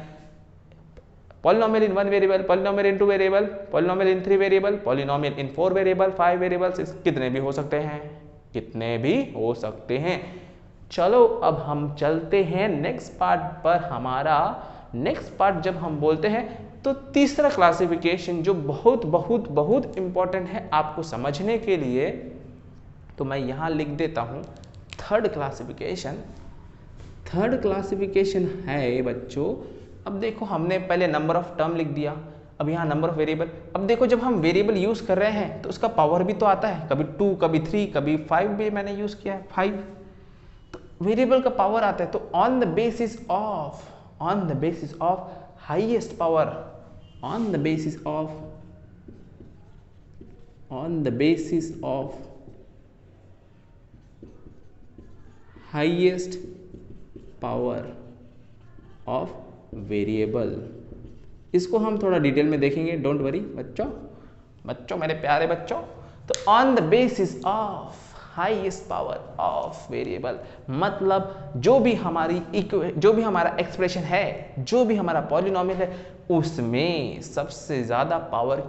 Polynomial in one variable, polynomial in two variable, polynomial in 3 variable, polynomial in 4 variable, 5 variables, कितने भी हो सकते हैं, कितने भी हो सकते हैं। चलो अब हम चलते हैं नेक्स्ट पार्ट पर। हमारा नेक्स्ट पार्ट जब हम बोलते हैं तो तीसरा क्लासिफिकेशन जो बहुत बहुत बहुत इंपॉर्टेंट है आपको समझने के लिए, तो मैं यहां लिख देता हूं थर्ड क्लासिफिकेशन। थर्ड क्लासिफिकेशन है बच्चों, अब देखो हमने पहले नंबर ऑफ टर्म लिख दिया, अब यहाँ नंबर ऑफ वेरिएबल। अब देखो जब हम वेरिएबल यूज कर रहे हैं तो उसका पावर भी तो आता है, कभी 2, कभी 3, कभी 5 भी मैंने यूज किया है 5, तो वेरिएबल का पावर आता है। तो on the basis of highest power, on the basis of highest power of variable, इसको हम थोड़ा डिटेल में देखेंगे, डोंट वरी बच्चों मेरे प्यारे बच्चों। तो on the basis of highest power of variable मतलब जो भी हमारा एक्सप्रेशन है, जो भी हमारा पॉलिनोमियल है, उसमें सबसे ज्यादा पावर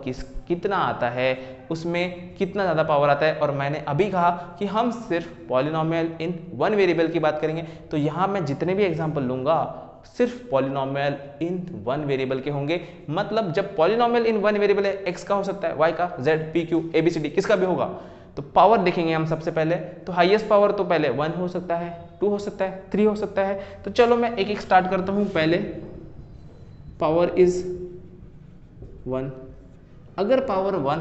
कितना आता है, उसमें कितना ज्यादा पावर आता है। और मैंने अभी कहा कि हम सिर्फ पॉलिनोमियल इन वन वेरिएबल की बात करेंगे, तो यहां मैं जितने भी एग्जांपल लूंगा सिर्फ पॉलिनोमियल इन वन वेरिएबल के होंगे। मतलब जब पॉलिनोमियल इन वन वेरिएबल है, एक्स का हो सकता है, वाई का, जेड, पी, क्यू, एबीसीडी, किसका भी होगा। तो पावर देखेंगे हम सबसे पहले, तो हाईएस्ट पावर तो पहले 1 हो सकता है, 2 हो सकता है, 3 हो सकता है। तो चलो मैं एक एक स्टार्ट करता हूं। पहले पावर इज 1। अगर पावर 1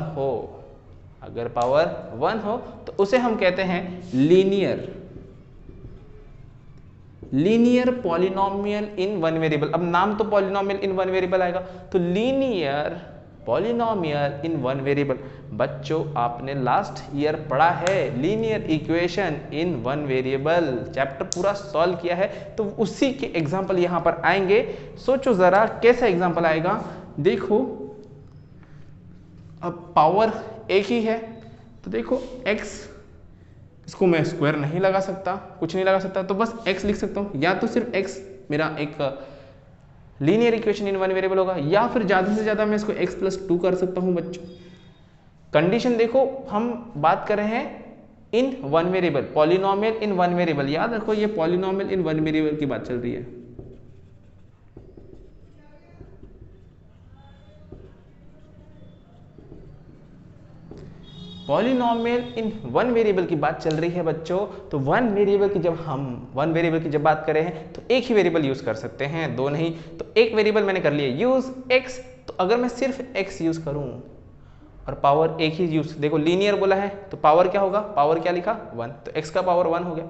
हो तो उसे हम कहते हैं linear polynomial in one variable. अब नाम तो पॉलिनोमियल इन वन वेरिएबल आएगा, तो linear polynomial in one variable. बच्चों आपने लास्ट ईयर पढ़ा है linear equation in one variable, chapter पूरा सॉल्व किया है, तो उसी के एग्जांपल यहां पर आएंगे। सोचो जरा कैसा एग्जांपल आएगा। देखो अब पावर एक ही है, तो देखो x इसको मैं स्क्वायर नहीं लगा सकता, कुछ नहीं लगा सकता, तो बस x लिख सकता हूँ। या तो सिर्फ x मेरा एक linear equation in one variable होगा, या फिर ज़्यादा से ज़्यादा मैं इसको x+2 कर सकता हूँ बच्चों। कंडीशन देखो, हम बात कर रहे हैं इन one variable, polynomial in one variable. याद रखो ये पॉलिनोमियल इन वन वेरिएबल की बात चल रही है। पॉलिनोमियल इन वन वेरिएबल की बात चल रही है बच्चों। तो वन वेरिएबल की जब बात करें हैं तो एक ही वेरिएबल यूज कर सकते हैं, दो नहीं। तो एक वेरिएबल मैंने कर लिया यूज x। तो अगर मैं सिर्फ x यूज करूं और पावर एक ही यूज, देखो लीनियर बोला है तो पावर क्या होगा, पावर क्या लिखा 1, तो x का पावर 1 हो गया,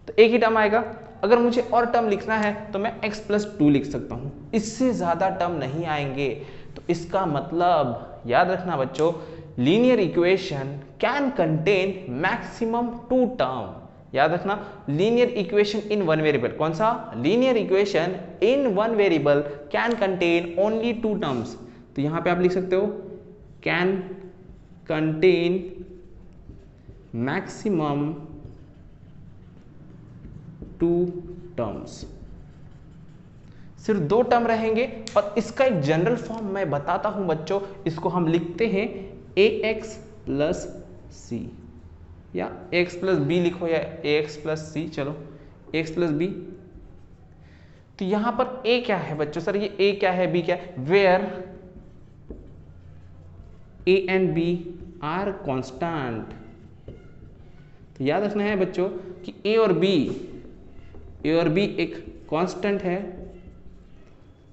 तो एक ही टर्म आएगा। अगर मुझे और टर्म लिखना है तो मैं x+2 लिख सकता हूं, इससे ज्यादा टर्म नहीं आएंगे। तो इसका मतलब याद रखना बच्चों, linear equation can contain maximum 2 term. याद रखना, linear equation in one variable, कौन सा, linear equation in one variable can contain only 2 terms. तो यहां पे आप लिख सकते हो कैन कंटेन मैक्सिमम 2 टर्म्स, सिर्फ 2 टर्म रहेंगे। और इसका एक जनरल फॉर्म मैं बताता हूं बच्चों, इसको हम लिखते हैं ax+c, या ax+b लिखो, या ax+c, चलो ax+b। तो यहां पर a क्या है बच्चों, सर ये a क्या है, b क्या है, where a and b are constant. तो याद रखना है बच्चों कि a और b एक कांस्टेंट है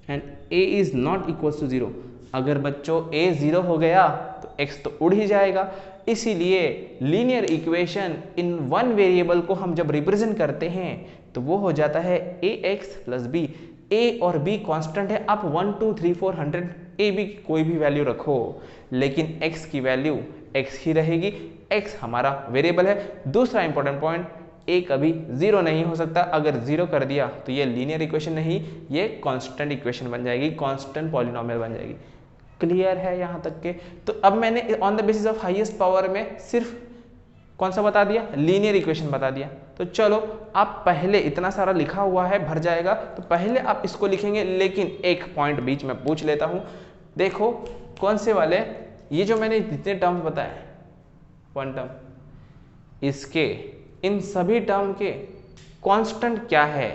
and a is not equal to 0। अगर बच्चों a 0 हो गया तो x तो उड़ ही जाएगा। इसीलिए linear equation in one variable को हम जब रिप्रेजेंट करते हैं तो वो हो जाता है ax+b। a और b कांस्टेंट है, आप 1 2 3 4 100 a b कोई भी वैल्यू रखो, लेकिन x की वैल्यू x ही रहेगी, x हमारा वेरिएबल है। दूसरा इंपॉर्टेंट पॉइंट, a कभी 0 नहीं हो सकता, अगर 0 कर दिया तो ये लीनियर इक्वेशन नहीं, ये कांस्टेंट इक्वेशन बन जाएगी, कांस्टेंट पॉलिनोमियल बन जाएगी। क्लियर है यहाँ तक के? तो अब मैंने on the basis of highest power में सिर्फ कौन सा बता दिया, लीनियर इक्वेशन बता दिया। तो चलो आप पहले, इतना सारा लिखा हुआ है भर जाएगा, तो पहले आप इसको लिखेंगे, लेकिन एक पॉइंट बीच में पूछ लेता हूं। देखो कौन से वाले, ये जो मैंने जितने टर्म्स बताए, 1 टर्म, इसके इन सभी टर्म के कांस्टेंट क्या है,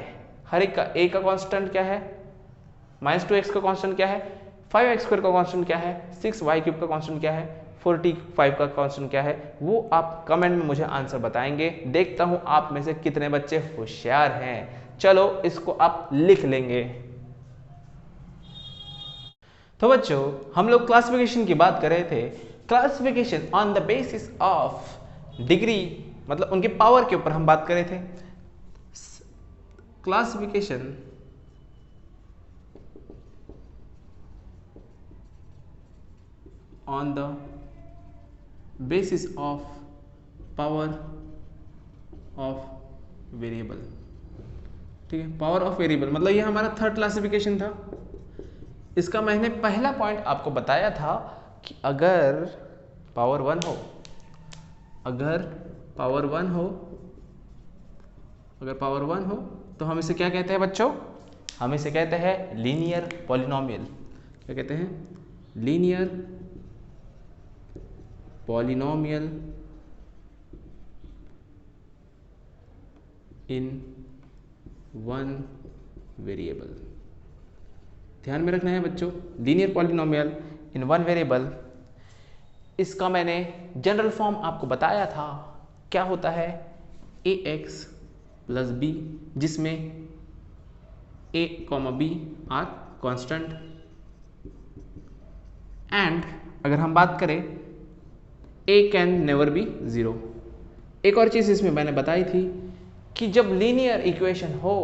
हर एक का, a का कांस्टेंट क्या है, -2x का कांस्टेंट क्या है, 5x² का कांस्टेंट क्या है, 6y³ का कांस्टेंट क्या है, 45 का कांस्टेंट क्या है, वो आप कमेंट में मुझे आंसर बताएंगे। देखता हूं आप में से कितने बच्चे होशियार हैं। चलो इसको आप लिख लेंगे। तो बच्चों हम लोग क्लासिफिकेशन की बात कर रहे थे। Classification on the basis of degree, मतलब उनके पावर के ऊपर हम बात कर रहे थे। Classification on the basis of power of variable, ठीक है, पावर ऑफ वेरिएबल, मतलब ये हमारा थर्ड क्लासिफिकेशन था। इसका मैंने पहला पॉइंट आपको बताया था कि अगर पावर 1 हो, अगर पावर 1 हो तो हम इसे क्या कहते हैं बच्चों, हम इसे कहते हैं लीनियर पॉलिनोमियल। क्या कहते हैं, linear polynomial in one variable. ध्यान में रखना है बच्चों, linear polynomial in one variable. इसका मैंने जनरल फॉर्म आपको बताया था, क्या होता है, ax+b, जिसमें a, b are constant, and अगर हम बात करें a कैन नेवर बी 0। एक और चीज इसमें मैंने बताई थी कि जब लीनियर इक्वेशन हो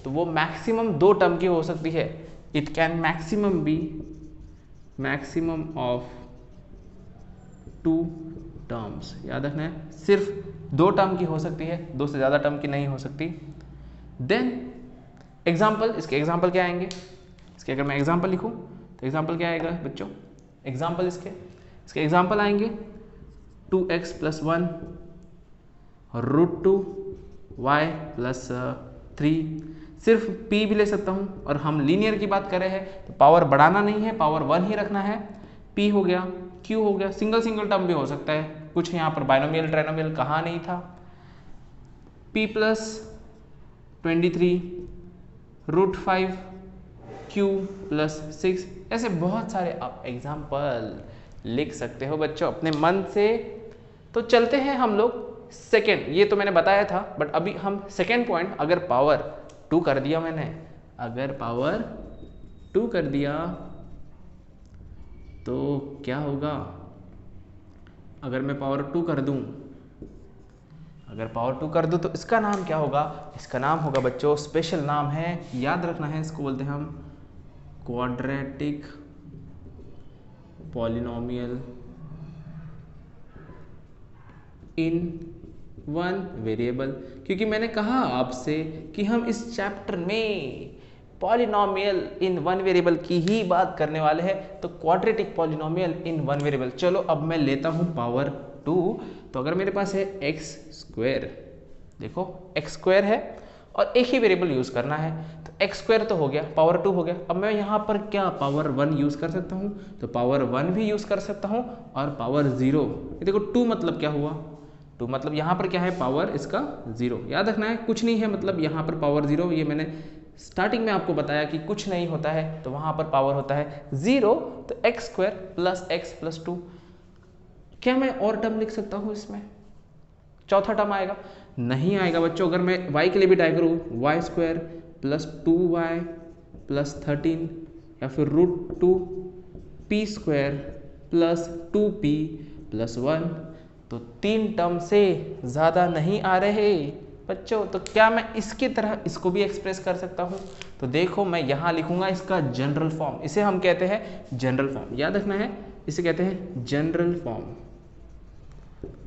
तो वो मैक्सिमम 2 टर्म की हो सकती है। It can maximum be maximum of 2 terms. याद रखना है, सिर्फ 2 टर्म की हो सकती है, 2 से ज्यादा टर्म की नहीं हो सकती। देन एग्जाम्पल, इसके एग्जाम्पल क्या आएंगे, इसके अगर मैं एग्जाम्पल लिखूं तो एग्जाम्पल क्या आएगा बच्चों, एग्जाम्पल इसके एग्जाम्पल आएंगे 2x+1 √2y प्लस 3, सिर्फ p भी ले सकता हूँ। और हम लीनियर की बात कर रहे हैं तो पावर बढ़ाना नहीं है, पावर 1 ही रखना है। p हो गया, q हो गया, सिंगल सिंगल टर्म भी हो सकता है, कुछ यहाँ पर बाइनोमियल ट्राइनोमियल कहाँ नहीं था। p प्लस 23 √5 q प्लस 6, ऐसे बहुत सारे आप एग्जाम्पल लिख सकते हो बच्चों अपने मन से। तो चलते हैं हम लोग सेकेंड, ये तो मैंने बताया था, बट अभी हम सेकेंड पॉइंट, अगर पावर 2 कर दिया मैंने, अगर पावर 2 कर दिया तो क्या होगा। अगर मैं पावर 2 कर दूं, अगर पावर 2 कर दूं तो इसका नाम क्या होगा, इसका नाम होगा बच्चों, स्पेशल नाम है, याद रखना है, इसको बोलते हैं हम quadratic polynomial in one variable. क्योंकि मैंने कहा आपसे कि हम इस चैप्टर में पॉलिनोमियल इन वन वेरिएबल की ही बात करने वाले हैं, तो quadratic polynomial in one variable. चलो अब मैं लेता हूं पावर 2, तो अगर मेरे पास है एक्स स्क्वायर, देखो एक्स स्क्वायर है और एक ही वेरिएबल यूज करना है, तो एक्स स्क्वायर तो हो गया, पावर 2 हो गया। अब मैं यहाँ पर क्या पावर 1 यूज कर सकता हूँ, तो पावर 1 भी यूज कर सकता हूँ और पावर 0। ये देखो 2 मतलब क्या हुआ, 2 मतलब यहाँ पर क्या है, पावर इसका 0। याद रखना है कुछ नहीं है, मतलब यहाँ पर पावर 0, ये मैंने स्टार्टिंग में आपको बताया कि कुछ नहीं होता है तो वहाँ पर पावर होता है 0। तो x square plus x plus 2, क्या मैं और टर्म लिख सकता हूँ इसमें, चौथा टर्म आएगा? नहीं आएगा बच्चों। अगर मैं y के लिए भी ट्राई करूँ, Y square plus 2y plus 13, या फिर √2 p square plus 2p plus 1, तो 3 टर्म से ज़्यादा नहीं आ रहे बच्चों। तो क्या मैं इसकी तरह इसको भी एक्सप्रेस कर सकता हूँ? तो देखो मैं यहाँ लिखूंगा इसका जनरल फॉर्म, इसे हम कहते हैं जनरल फॉर्म, याद रखना है, इसे कहते हैं जनरल फॉर्म।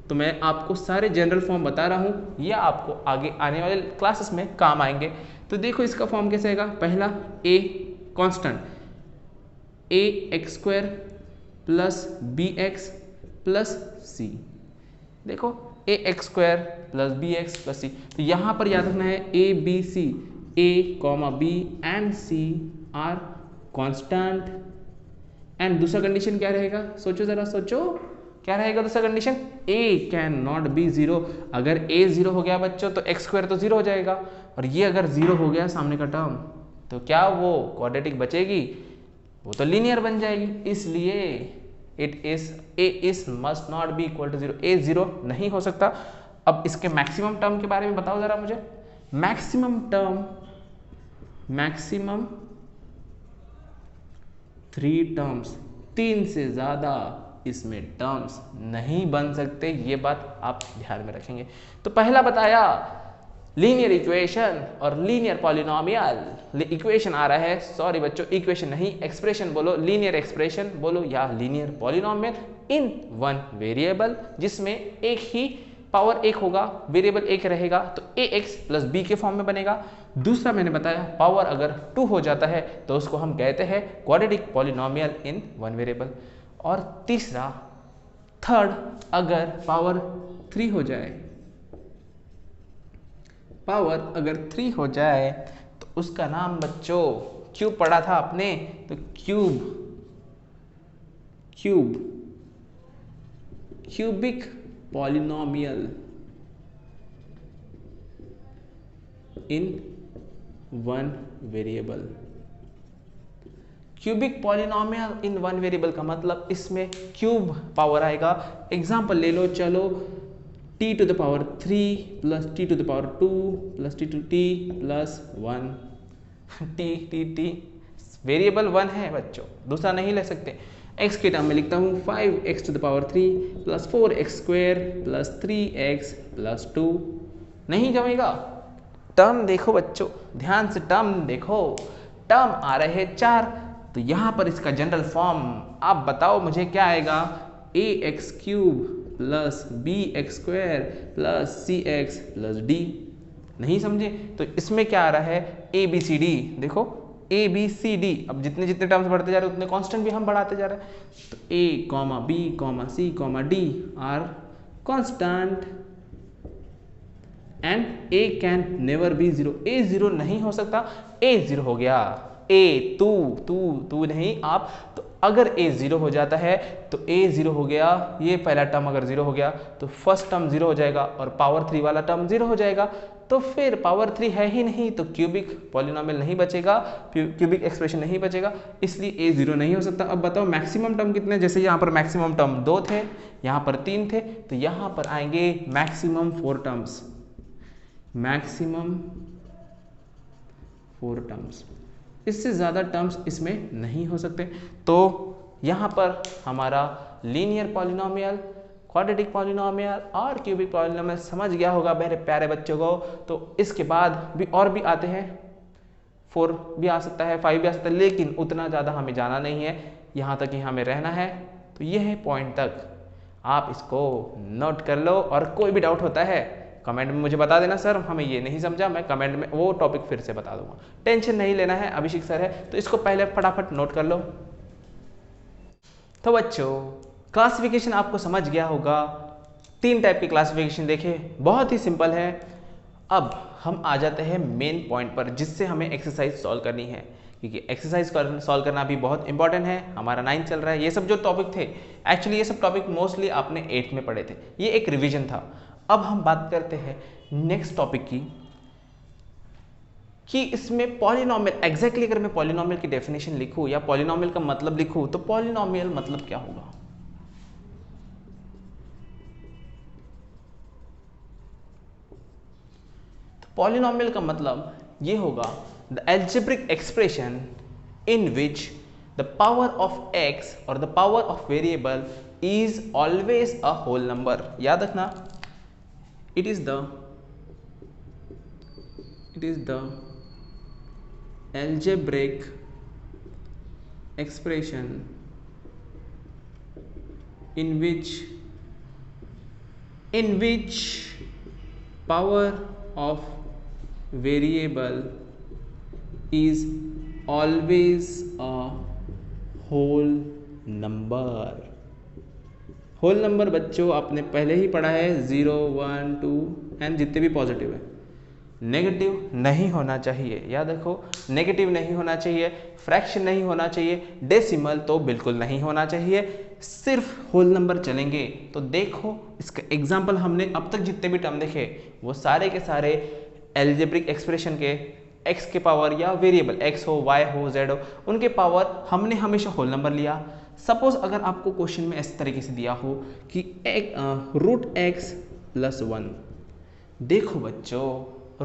तो मैं आपको सारे जनरल फॉर्म बता रहा हूँ, ये आपको आगे आने वाले क्लासेस में काम आएंगे। तो देखो इसका फॉर्म कैसे आएगा, पहला a constant, a x square plus b x plus c, देखो a x square plus b x plus c. तो यहाँ पर याद रखना है a b c, a, b and c are constant. And दूसरा कंडीशन क्या रहेगा, सोचो जरा सोचो, क्या रहेगा दूसरा condition, a can not be 0। अगर a 0 हो गया बच्चों तो एक्स स्क्वायर तो 0 हो जाएगा, और ये अगर 0 हो गया सामने का टर्म, तो क्या वो क्वाड्रेटिक बचेगी, वो तो लीनियर बन जाएगी। इसलिए it is a is must not be equal to 0, a 0 नहीं हो सकता। अब इसके मैक्सिमम टर्म के बारे में बताओ जरा मुझे, मैक्सिमम टर्म, मैक्सिमम 3 टर्म्स, 3 से ज्यादा इसमें टर्म्स नहीं बन सकते, ये बात आप ध्यान में रखेंगे। तो पहला बताया लीनियर इक्वेशन और लीनियर पॉलिनोमियल। इक्वेशन आ रहा है, सॉरी बच्चों इक्वेशन नहीं, एक्सप्रेशन बोलो, लीनियर एक्सप्रेशन बोलो या linear polynomial in one variable, जिसमें एक ही पावर 1 होगा, वेरिएबल 1 रहेगा, तो ax प्लस b के फॉर्म में बनेगा। दूसरा मैंने बताया पावर अगर 2 हो जाता है तो उसको हम कहते हैं quadratic polynomial in one variable. और तीसरा, थर्ड, अगर पावर 3 हो जाए, पावर अगर 3 हो जाए तो उसका नाम बच्चों क्यूब पढ़ा था आपने, तो cube, cube, cubic polynomial in one variable. Cubic polynomial in one variable का मतलब इसमें क्यूब पावर आएगा। एग्जांपल ले लो, चलो t to the power 3 plus t to the power 2 plus t to t plus 1, t variable 1 है बच्चों, दूसरा नहीं ले सकते। x के टर्म में लिखता हूँ 5x to the power 3 plus 4x square plus 3x plus 2, नहीं जमेगा। टर्म देखो बच्चों, ध्यान से टर्म देखो, टर्म आ रहे हैं 4, तो यहाँ पर इसका जनरल फॉर्म आप बताओ मुझे क्या आएगा, ax cube plus bx square plus cx plus d। नहीं समझे? तो इसमें क्या आ रहा है, a b c d, देखो a b c d, अब जितने जितने टर्म्स बढ़ते जा रहे हैं उतने कांस्टेंट भी हम बढ़ाते जा रहे हैं। तो a, b, c, d are constant, and a can never be zero, a zero नहीं हो सकता, ए जीरो हो गया, ए तू तू तू नहीं आप, तो अगर ए जीरो हो जाता है तो ए जीरो हो गया, ये पहला टर्म अगर जीरो हो गया तो फर्स्ट टर्म जीरो हो जाएगा और पावर 3 वाला टर्म जीरो हो जाएगा, तो फिर पावर 3 है ही नहीं, तो क्यूबिक पॉलिनोमियल नहीं बचेगा, क्यूबिक एक्सप्रेशन नहीं बचेगा, इसलिए ए जीरो नहीं हो सकता। अब बताओ मैक्सिमम टर्म कितने, जैसे यहाँ पर मैक्सिमम टर्म 2 थे, यहाँ पर 3 थे, तो यहाँ पर आएंगे मैक्सिमम 4 टर्म्स, मैक्सिमम 4 टर्म्स, इससे ज़्यादा टर्म्स इसमें नहीं हो सकते। तो यहाँ पर हमारा लीनियर पॉलिनोमियल, क्वाड्रेटिक पॉलिनोमियल और क्यूबिक पॉलिनोमियल समझ गया होगा मेरे प्यारे बच्चों को। तो इसके बाद भी और भी आते हैं, 4 भी आ सकता है, 5 भी आ सकता है, लेकिन उतना ज़्यादा हमें जाना नहीं है, यहाँ तक ही हमें रहना है। तो ये है पॉइंट तक, आप इसको नोट कर लो और कोई भी डाउट होता है कमेंट में मुझे बता देना, सर हमें ये नहीं समझा, मैं कमेंट में वो टॉपिक फिर से बता दूंगा, टेंशन नहीं लेना है, अभिषेक सर है, तो इसको पहले फटाफट नोट कर लो। तो बच्चों क्लासिफिकेशन आपको समझ गया होगा, 3 टाइप की क्लासिफिकेशन देखे, बहुत ही सिंपल है। अब हम आ जाते हैं मेन पॉइंट पर, जिससे हमें एक्सरसाइज सॉल्व करनी है, क्योंकि एक्सरसाइज सॉल्व करना भी बहुत इंपॉर्टेंट है। हमारा 9 चल रहा है, ये सब जो टॉपिक थे, एक्चुअली ये सब टॉपिक मोस्टली आपने 8th में पढ़े थे, ये एक रिविजन था। अब हम बात करते हैं नेक्स्ट टॉपिक की, कि इसमें पॉलिनोमियल एग्जैक्टली अगर मैं पॉलिनोमियल की डेफिनेशन लिखूं या पॉलिनोमियल का मतलब लिखूं, तो पॉलिनोमियल मतलब क्या होगा। तो पॉलिनोमियल का मतलब ये होगा the algebraic expression in which the power of x और the power of variable is always a whole number. याद रखना, it is the algebraic expression in which power of variable is always a whole number। Whole number बच्चों आपने पहले ही पढ़ा है, 0 1 2 and जितने भी पॉजिटिव है, नेगेटिव नहीं होना चाहिए, याद रखो नेगेटिव नहीं होना चाहिए, फ्रैक्शन नहीं होना चाहिए, डेसिमल तो बिल्कुल नहीं होना चाहिए, सिर्फ होल नंबर चलेंगे। तो देखो इसका एग्जाम्पल, हमने अब तक जितने भी टर्म देखे वो सारे के सारे एल्जेब्रिक एक्सप्रेशन के x के पावर या वेरिएबल x हो, y हो, z हो, उनके पावर हमने हमेशा होल नंबर लिया। सपोज अगर आपको क्वेश्चन में इस तरीके से दिया हो कि √x + 1, देखो बच्चों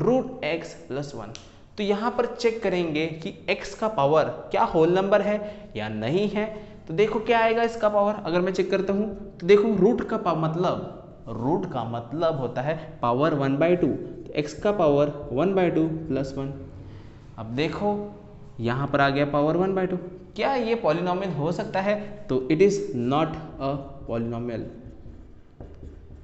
√x + 1, तो यहाँ पर चेक करेंगे कि x का पावर क्या होल नंबर है या नहीं है। तो देखो क्या आएगा इसका पावर, अगर मैं चेक करता हूँ तो देखो रूट का मतलब होता है पावर 1/2, तो x का पावर 1/2 + 1। अब देखो यहाँ पर आ गया पावर 1/2, क्या ये पॉलिनोमियल हो सकता है? तो it is not a polynomial,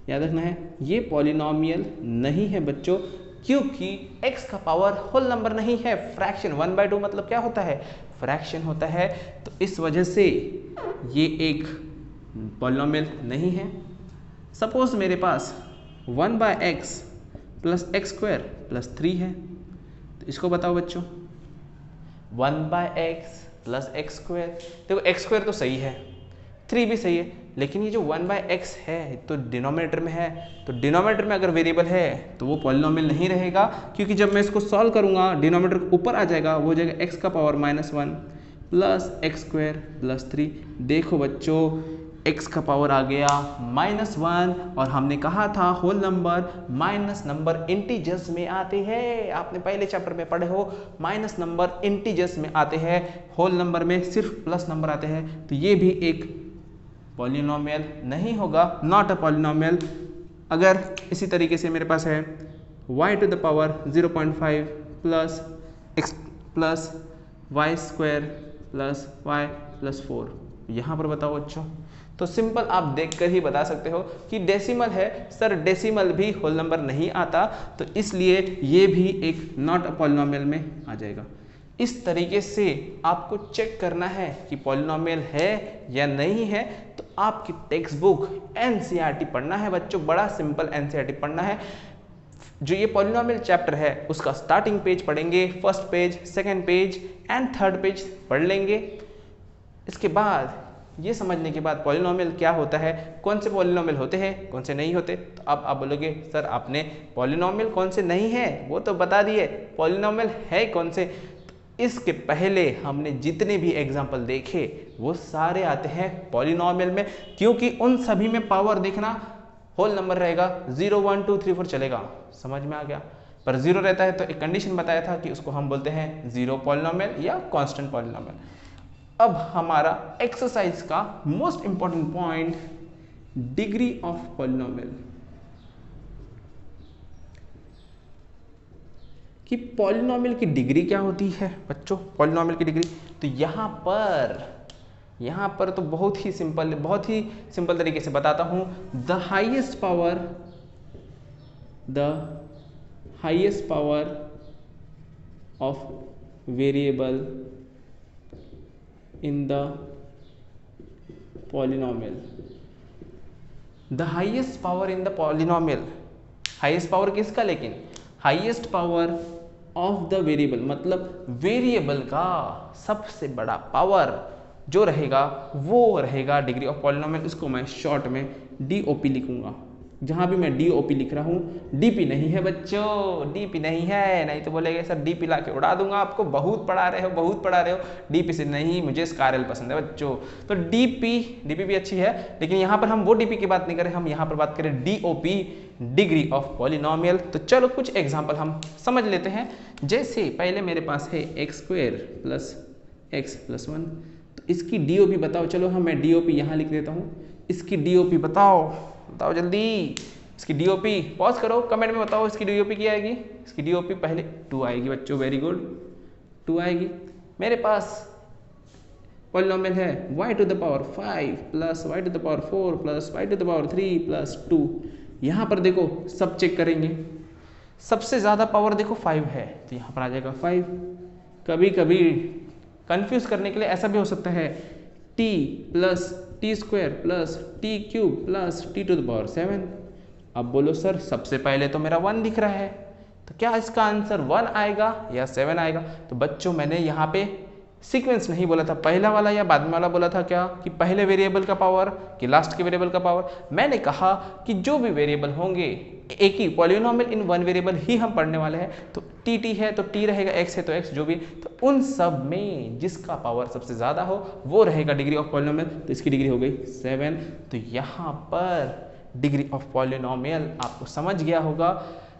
याद रखना है ये पॉलिनोमियल नहीं है बच्चों, क्योंकि x का पावर होल नंबर नहीं है, फ्रैक्शन 1/2 मतलब क्या होता है, फ्रैक्शन होता है। तो इस वजह से ये एक पॉलिनोमियल नहीं है। सपोज मेरे पास 1/x + x² + 3 है, तो इसको बताओ बच्चों 1/x + x², देखो x² तो सही है, 3 भी सही है, लेकिन ये जो 1/x है तो डिनोमिनेटर में है, तो डिनोमिनेटर में अगर वेरिएबल है तो वो पॉलिनोमियल नहीं रहेगा, क्योंकि जब मैं इसको सॉल्व करूंगा डिनोमिनेटर ऊपर आ जाएगा, वो हो जाएगा x का पावर -1 + x² + 3। देखो बच्चों x का पावर आ गया -1, और हमने कहा था whole number minus number integers में आते हैं, आपने पहले चैप्टर में पढ़े हो, माइनस नंबर इंटीजर्स में आते हैं, होल नंबर में सिर्फ प्लस नंबर आते हैं, तो ये भी एक पॉलिनोमियल नहीं होगा, नॉट अ पॉलिनोमियल। अगर इसी तरीके से मेरे पास है y² + 0.5 + x + y² + y + 4, यहाँ पर बताओ बच्चों, तो सिंपल आप देखकर ही बता सकते हो कि डेसिमल है, सर डेसिमल भी होल नंबर नहीं आता, तो इसलिए ये भी एक नॉट अ पॉलिनोमियल में आ जाएगा। इस तरीके से आपको चेक करना है कि पॉलिनोमियल है या नहीं है, तो आपकी टेक्स्ट बुक NCERT पढ़ना है बच्चों, बड़ा सिंपल NCERT पढ़ना है। जो ये पॉलिनोमियल चैप्टर है उसका स्टार्टिंग पेज पढ़ेंगे, first page, second page and third page पढ़ लेंगे। इसके बाद ये समझने के बाद पॉलिनोमियल क्या होता है, कौन से पॉलिनोमियल होते हैं, कौन से नहीं होते। तो अब आप बोलोगे सर आपने पॉलिनोमियल कौन से नहीं है वो तो बता दिए, पॉलिनोमियल है कौन से। तो इसके पहले हमने जितने भी एग्जाम्पल देखे वो सारे आते हैं पॉलिनोमियल में, क्योंकि उन सभी में पावर देखना होल नंबर रहेगा, 0 1 2 3 4 चलेगा, समझ में आ गया। पर 0 रहता है तो एक कंडीशन बताया था कि उसको हम बोलते हैं जीरो पॉलिनोमियल या कांस्टेंट पॉलिनोमियल। अब हमारा एक्सरसाइज का most important point, degree of polynomial, कि पॉलिनोमियल की डिग्री क्या होती है बच्चों। पॉलिनोमियल की डिग्री तो यहां पर तो बहुत ही सिंपल तरीके से बताता हूं। The highest power of variable in the polynomial, the highest power in the polynomial, highest power किसका, लेकिन highest power of the variable, मतलब वेरिएबल का सबसे बड़ा पावर जो रहेगा वो रहेगा डिग्री ऑफ पॉलिनोमियल। इसको मैं शॉर्ट में DOP लिखूंगा। जहां भी मैं DOP लिख रहा हूं, DP नहीं है बच्चों, DP नहीं है, नहीं तो बोलेंगे सर DP ला के उड़ा दूंगा आपको, बहुत पढ़ा रहे हो, DP से नहीं, मुझे स्कारल पसंद है बच्चों। तो DP भी अच्छी है, लेकिन यहाँ पर हम वो DP की बात नहीं करें, हम यहाँ पर बात करें DOP, डिग्री ऑफ पॉलिनोमियल। तो चलो कुछ एग्जाम्पल हम समझ लेते हैं। जैसे पहले मेरे पास है x² + x + 1, तो इसकी DOP बताओ। चलो मैं DOP यहाँ लिख देता हूँ, इसकी DOP बताओ जल्दी, इसकी DOP पॉज करो, कमेंट में बताओ इसकी DOP क्या आएगी। इसकी DOP पहले 2 आएगी बच्चों, वेरी गुड, 2 आएगी। मेरे पास पॉलिनोमियल है y⁵ + 5 + y⁴ + y⁴ 3 + 2। यहाँ पर देखो सब चेक करेंगे, सबसे ज़्यादा पावर देखो 5 है, तो यहाँ पर आ जाएगा 5। कभी कभी कंफ्यूज करने के लिए ऐसा भी हो सकता है t + t² + t³ + t⁴ 7। अब बोलो सर सबसे पहले तो मेरा 1 दिख रहा है, तो क्या इसका आंसर 1 आएगा या 7 आएगा। तो बच्चों मैंने यहाँ पे सीक्वेंस नहीं बोला था, पहला वाला या बाद में वाला बोला था क्या, कि पहले वेरिएबल का पावर कि लास्ट के वेरिएबल का पावर। मैंने कहा कि जो भी वेरिएबल होंगे, एक ही पॉलिनोमियल इन वन वेरिएबल ही हम पढ़ने वाले हैं, तो t है तो t रहेगा, x है तो x, जो भी, तो उन सब में जिसका पावर सबसे ज़्यादा हो वो रहेगा डिग्री ऑफ पॉलिनोमियल। तो इसकी डिग्री हो गई 7। तो यहाँ पर डिग्री ऑफ पॉलिनोमियल आपको समझ गया होगा।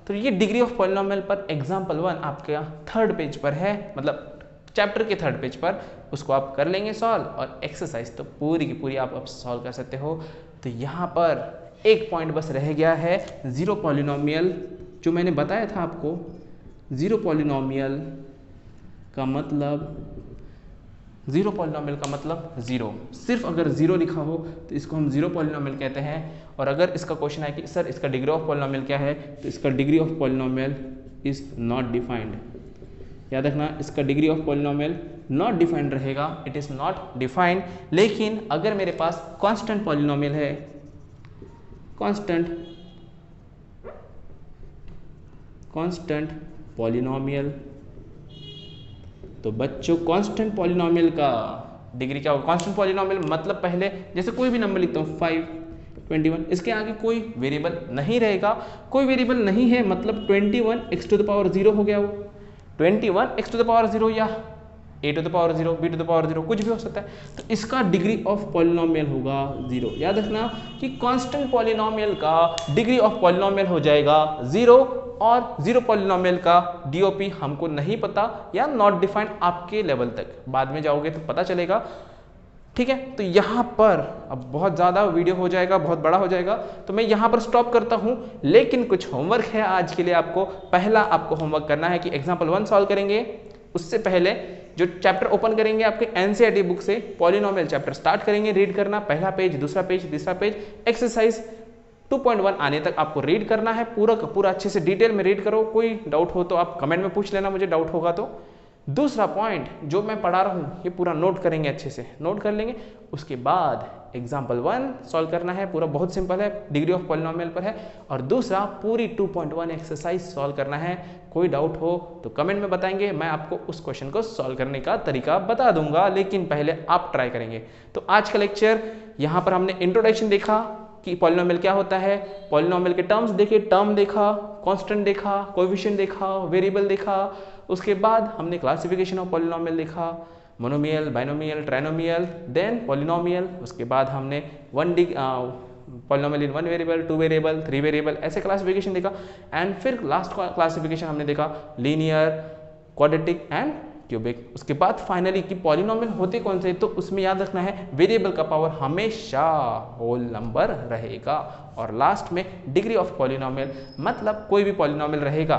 तो ये डिग्री ऑफ पॉलिनोमियल पर एग्जाम्पल 1 आपके थर्ड पेज पर है, मतलब चैप्टर के थर्ड पेज पर, उसको आप कर लेंगे सॉल्व, और एक्सरसाइज तो पूरी की पूरी आप सॉल्व कर सकते हो। तो यहाँ पर एक पॉइंट बस रह गया है, जीरो पॉलिनोमियल, जो मैंने बताया था आपको। जीरो पॉलिनोमियल का मतलब जीरो, सिर्फ अगर जीरो लिखा हो तो इसको हम जीरो पॉलिनोमियल कहते हैं। और अगर इसका क्वेश्चन है कि सर इसका डिग्री ऑफ पॉलिनोमियल क्या है, तो इसका degree of polynomial is not defined. याद रखना, इसका degree of polynomial not defined रहेगा, इट इज नॉट डिफाइंड। लेकिन अगर मेरे पास कांस्टेंट पॉलिनोमियल है, कांस्टेंट पॉलिनोमियल, तो बच्चों कांस्टेंट पॉलिनोमियल का डिग्री क्या होगा। कांस्टेंट पॉलिनोमियल मतलब पहले जैसे कोई भी नंबर लिखता हूँ 5, 21, इसके आगे कोई वेरिएबल नहीं रहेगा। कोई वेरिएबल नहीं है मतलब 21 x⁴ हो गया, वो 21 x⁴ या a⁴ b⁴ कुछ भी हो सकता है। तो इसका डिग्री ऑफ पॉलिनोमियल होगा 0। याद रखना कि कांस्टेंट पॉलिनोमियल का डिग्री ऑफ पॉलिनोमियल हो जाएगा 0, और जीरो पॉलिनोमियल का DOP हमको नहीं पता या नॉट डिफाइंड, आपके लेवल तक बाद में जाओगे तो पता चलेगा। ठीक है, तो यहाँ पर अब बहुत ज़्यादा वीडियो हो जाएगा, बहुत बड़ा हो जाएगा, तो मैं यहाँ पर स्टॉप करता हूँ। लेकिन कुछ होमवर्क है आज के लिए आपको। पहला आपको होमवर्क करना है कि एग्जाम्पल 1 सॉल्व करेंगे, उससे पहले जो चैप्टर ओपन करेंगे आपके NCERT बुक से, पॉलिनोमियल चैप्टर स्टार्ट करेंगे रीड करना, पहला पेज, दूसरा पेज, तीसरा पेज, एक्सरसाइज 2.1 आने तक आपको रीड करना है, पूरा का पूरा अच्छे से डिटेल में रीड करो। कोई डाउट हो तो आप कमेंट में पूछ लेना, मुझे डाउट होगा तो। दूसरा पॉइंट जो मैं पढ़ा रहा हूँ ये पूरा नोट करेंगे, अच्छे से नोट कर लेंगे। उसके बाद एग्जाम्पल 1 सॉल्व करना है, पूरा बहुत सिंपल है, डिग्री ऑफ पॉलिनोमियल पर है। और दूसरा पूरी 2.1 एक्सरसाइज सॉल्व करना है। कोई डाउट हो तो कमेंट में बताएंगे, मैं आपको उस क्वेश्चन को सॉल्व करने का तरीका बता दूंगा, लेकिन पहले आप ट्राई करेंगे। तो आज का लेक्चर यहाँ पर हमने इंट्रोडक्शन देखा कि पॉलिनोमियल क्या होता है, पॉलिनोमियल के टर्म्स देखे, टर्म देखा, कांस्टेंट देखा, कोएफिशिएंट देखा, वेरिएबल देखा। उसके बाद हमने क्लासिफिकेशन ऑफ पॉलिनोमियल देखा, monomial, binomial, trinomial, then polynomial. उसके बाद हमने polynomial in 1 variable, 2 variable, 3 variable, ऐसे क्लासिफिकेशन देखा। एंड फिर लास्ट क्लासिफिकेशन हमने देखा लीनियर, क्वाड्रेटिक एंड क्यूबिक। उसके बाद फाइनली कि पॉलिनोमियल होते कौन से, तो उसमें याद रखना है वेरिएबल का पावर हमेशा होल नंबर रहेगा। और लास्ट में डिग्री ऑफ पॉलिनोमियल, मतलब कोई भी पॉलिनोमियल रहेगा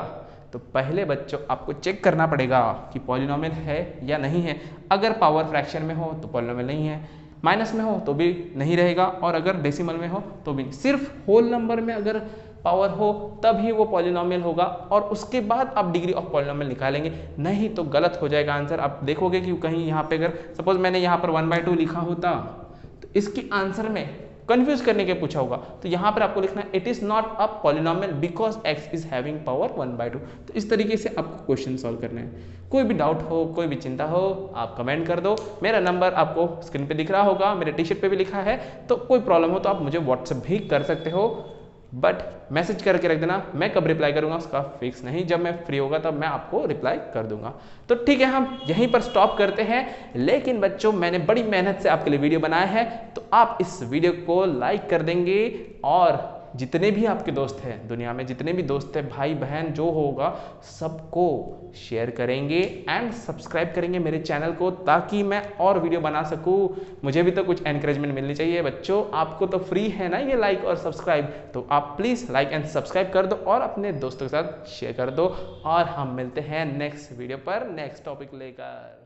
तो पहले बच्चों आपको चेक करना पड़ेगा कि पॉलिनोमियल है या नहीं है। अगर पावर फ्रैक्शन में हो तो पॉलिनोमियल नहीं है, माइनस में हो तो भी नहीं रहेगा, और अगर डेसिमल में हो तो भी। सिर्फ होल नंबर में अगर पावर हो तभी वो पॉलिनोमियल होगा, और उसके बाद आप डिग्री ऑफ पॉलिनोमियल निकालेंगे, नहीं तो गलत हो जाएगा आंसर। आप देखोगे कि कहीं यहाँ पे अगर सपोज मैंने यहाँ पर 1/2 लिखा होता तो इसके आंसर में कंफ्यूज करने के पूछा होगा, तो यहाँ पर आपको लिखना है it is not a polynomial because x is having power 1/2। तो इस तरीके से आपको क्वेश्चन सॉल्व करना है। कोई भी डाउट हो, कोई भी चिंता हो, आप कमेंट कर दो। मेरा नंबर आपको स्क्रीन पे दिख रहा होगा, मेरे टी शर्ट पे भी लिखा है। तो कोई प्रॉब्लम हो तो आप मुझे व्हाट्सएप भी कर सकते हो, बट मैसेज करके रख देना। मैं कब रिप्लाई करूंगा उसका फिक्स नहीं, जब मैं फ्री होगा तब मैं आपको रिप्लाई कर दूंगा। तो ठीक है, हम यहीं पर स्टॉप करते हैं। लेकिन बच्चों मैंने बड़ी मेहनत से आपके लिए वीडियो बनाया है, तो आप इस वीडियो को लाइक कर देंगे, और जितने भी आपके दोस्त हैं दुनिया में, जितने भी दोस्त हैं, भाई बहन जो होगा, सबको शेयर करेंगे एंड सब्सक्राइब करेंगे मेरे चैनल को, ताकि मैं और वीडियो बना सकूं। मुझे भी तो कुछ एनकरेजमेंट मिलनी चाहिए बच्चों। आपको तो फ्री है ना ये लाइक और सब्सक्राइब, तो आप प्लीज़ लाइक एंड सब्सक्राइब कर दो और अपने दोस्तों के साथ शेयर कर दो। और हम मिलते हैं नेक्स्ट वीडियो पर नेक्स्ट टॉपिक लेकर।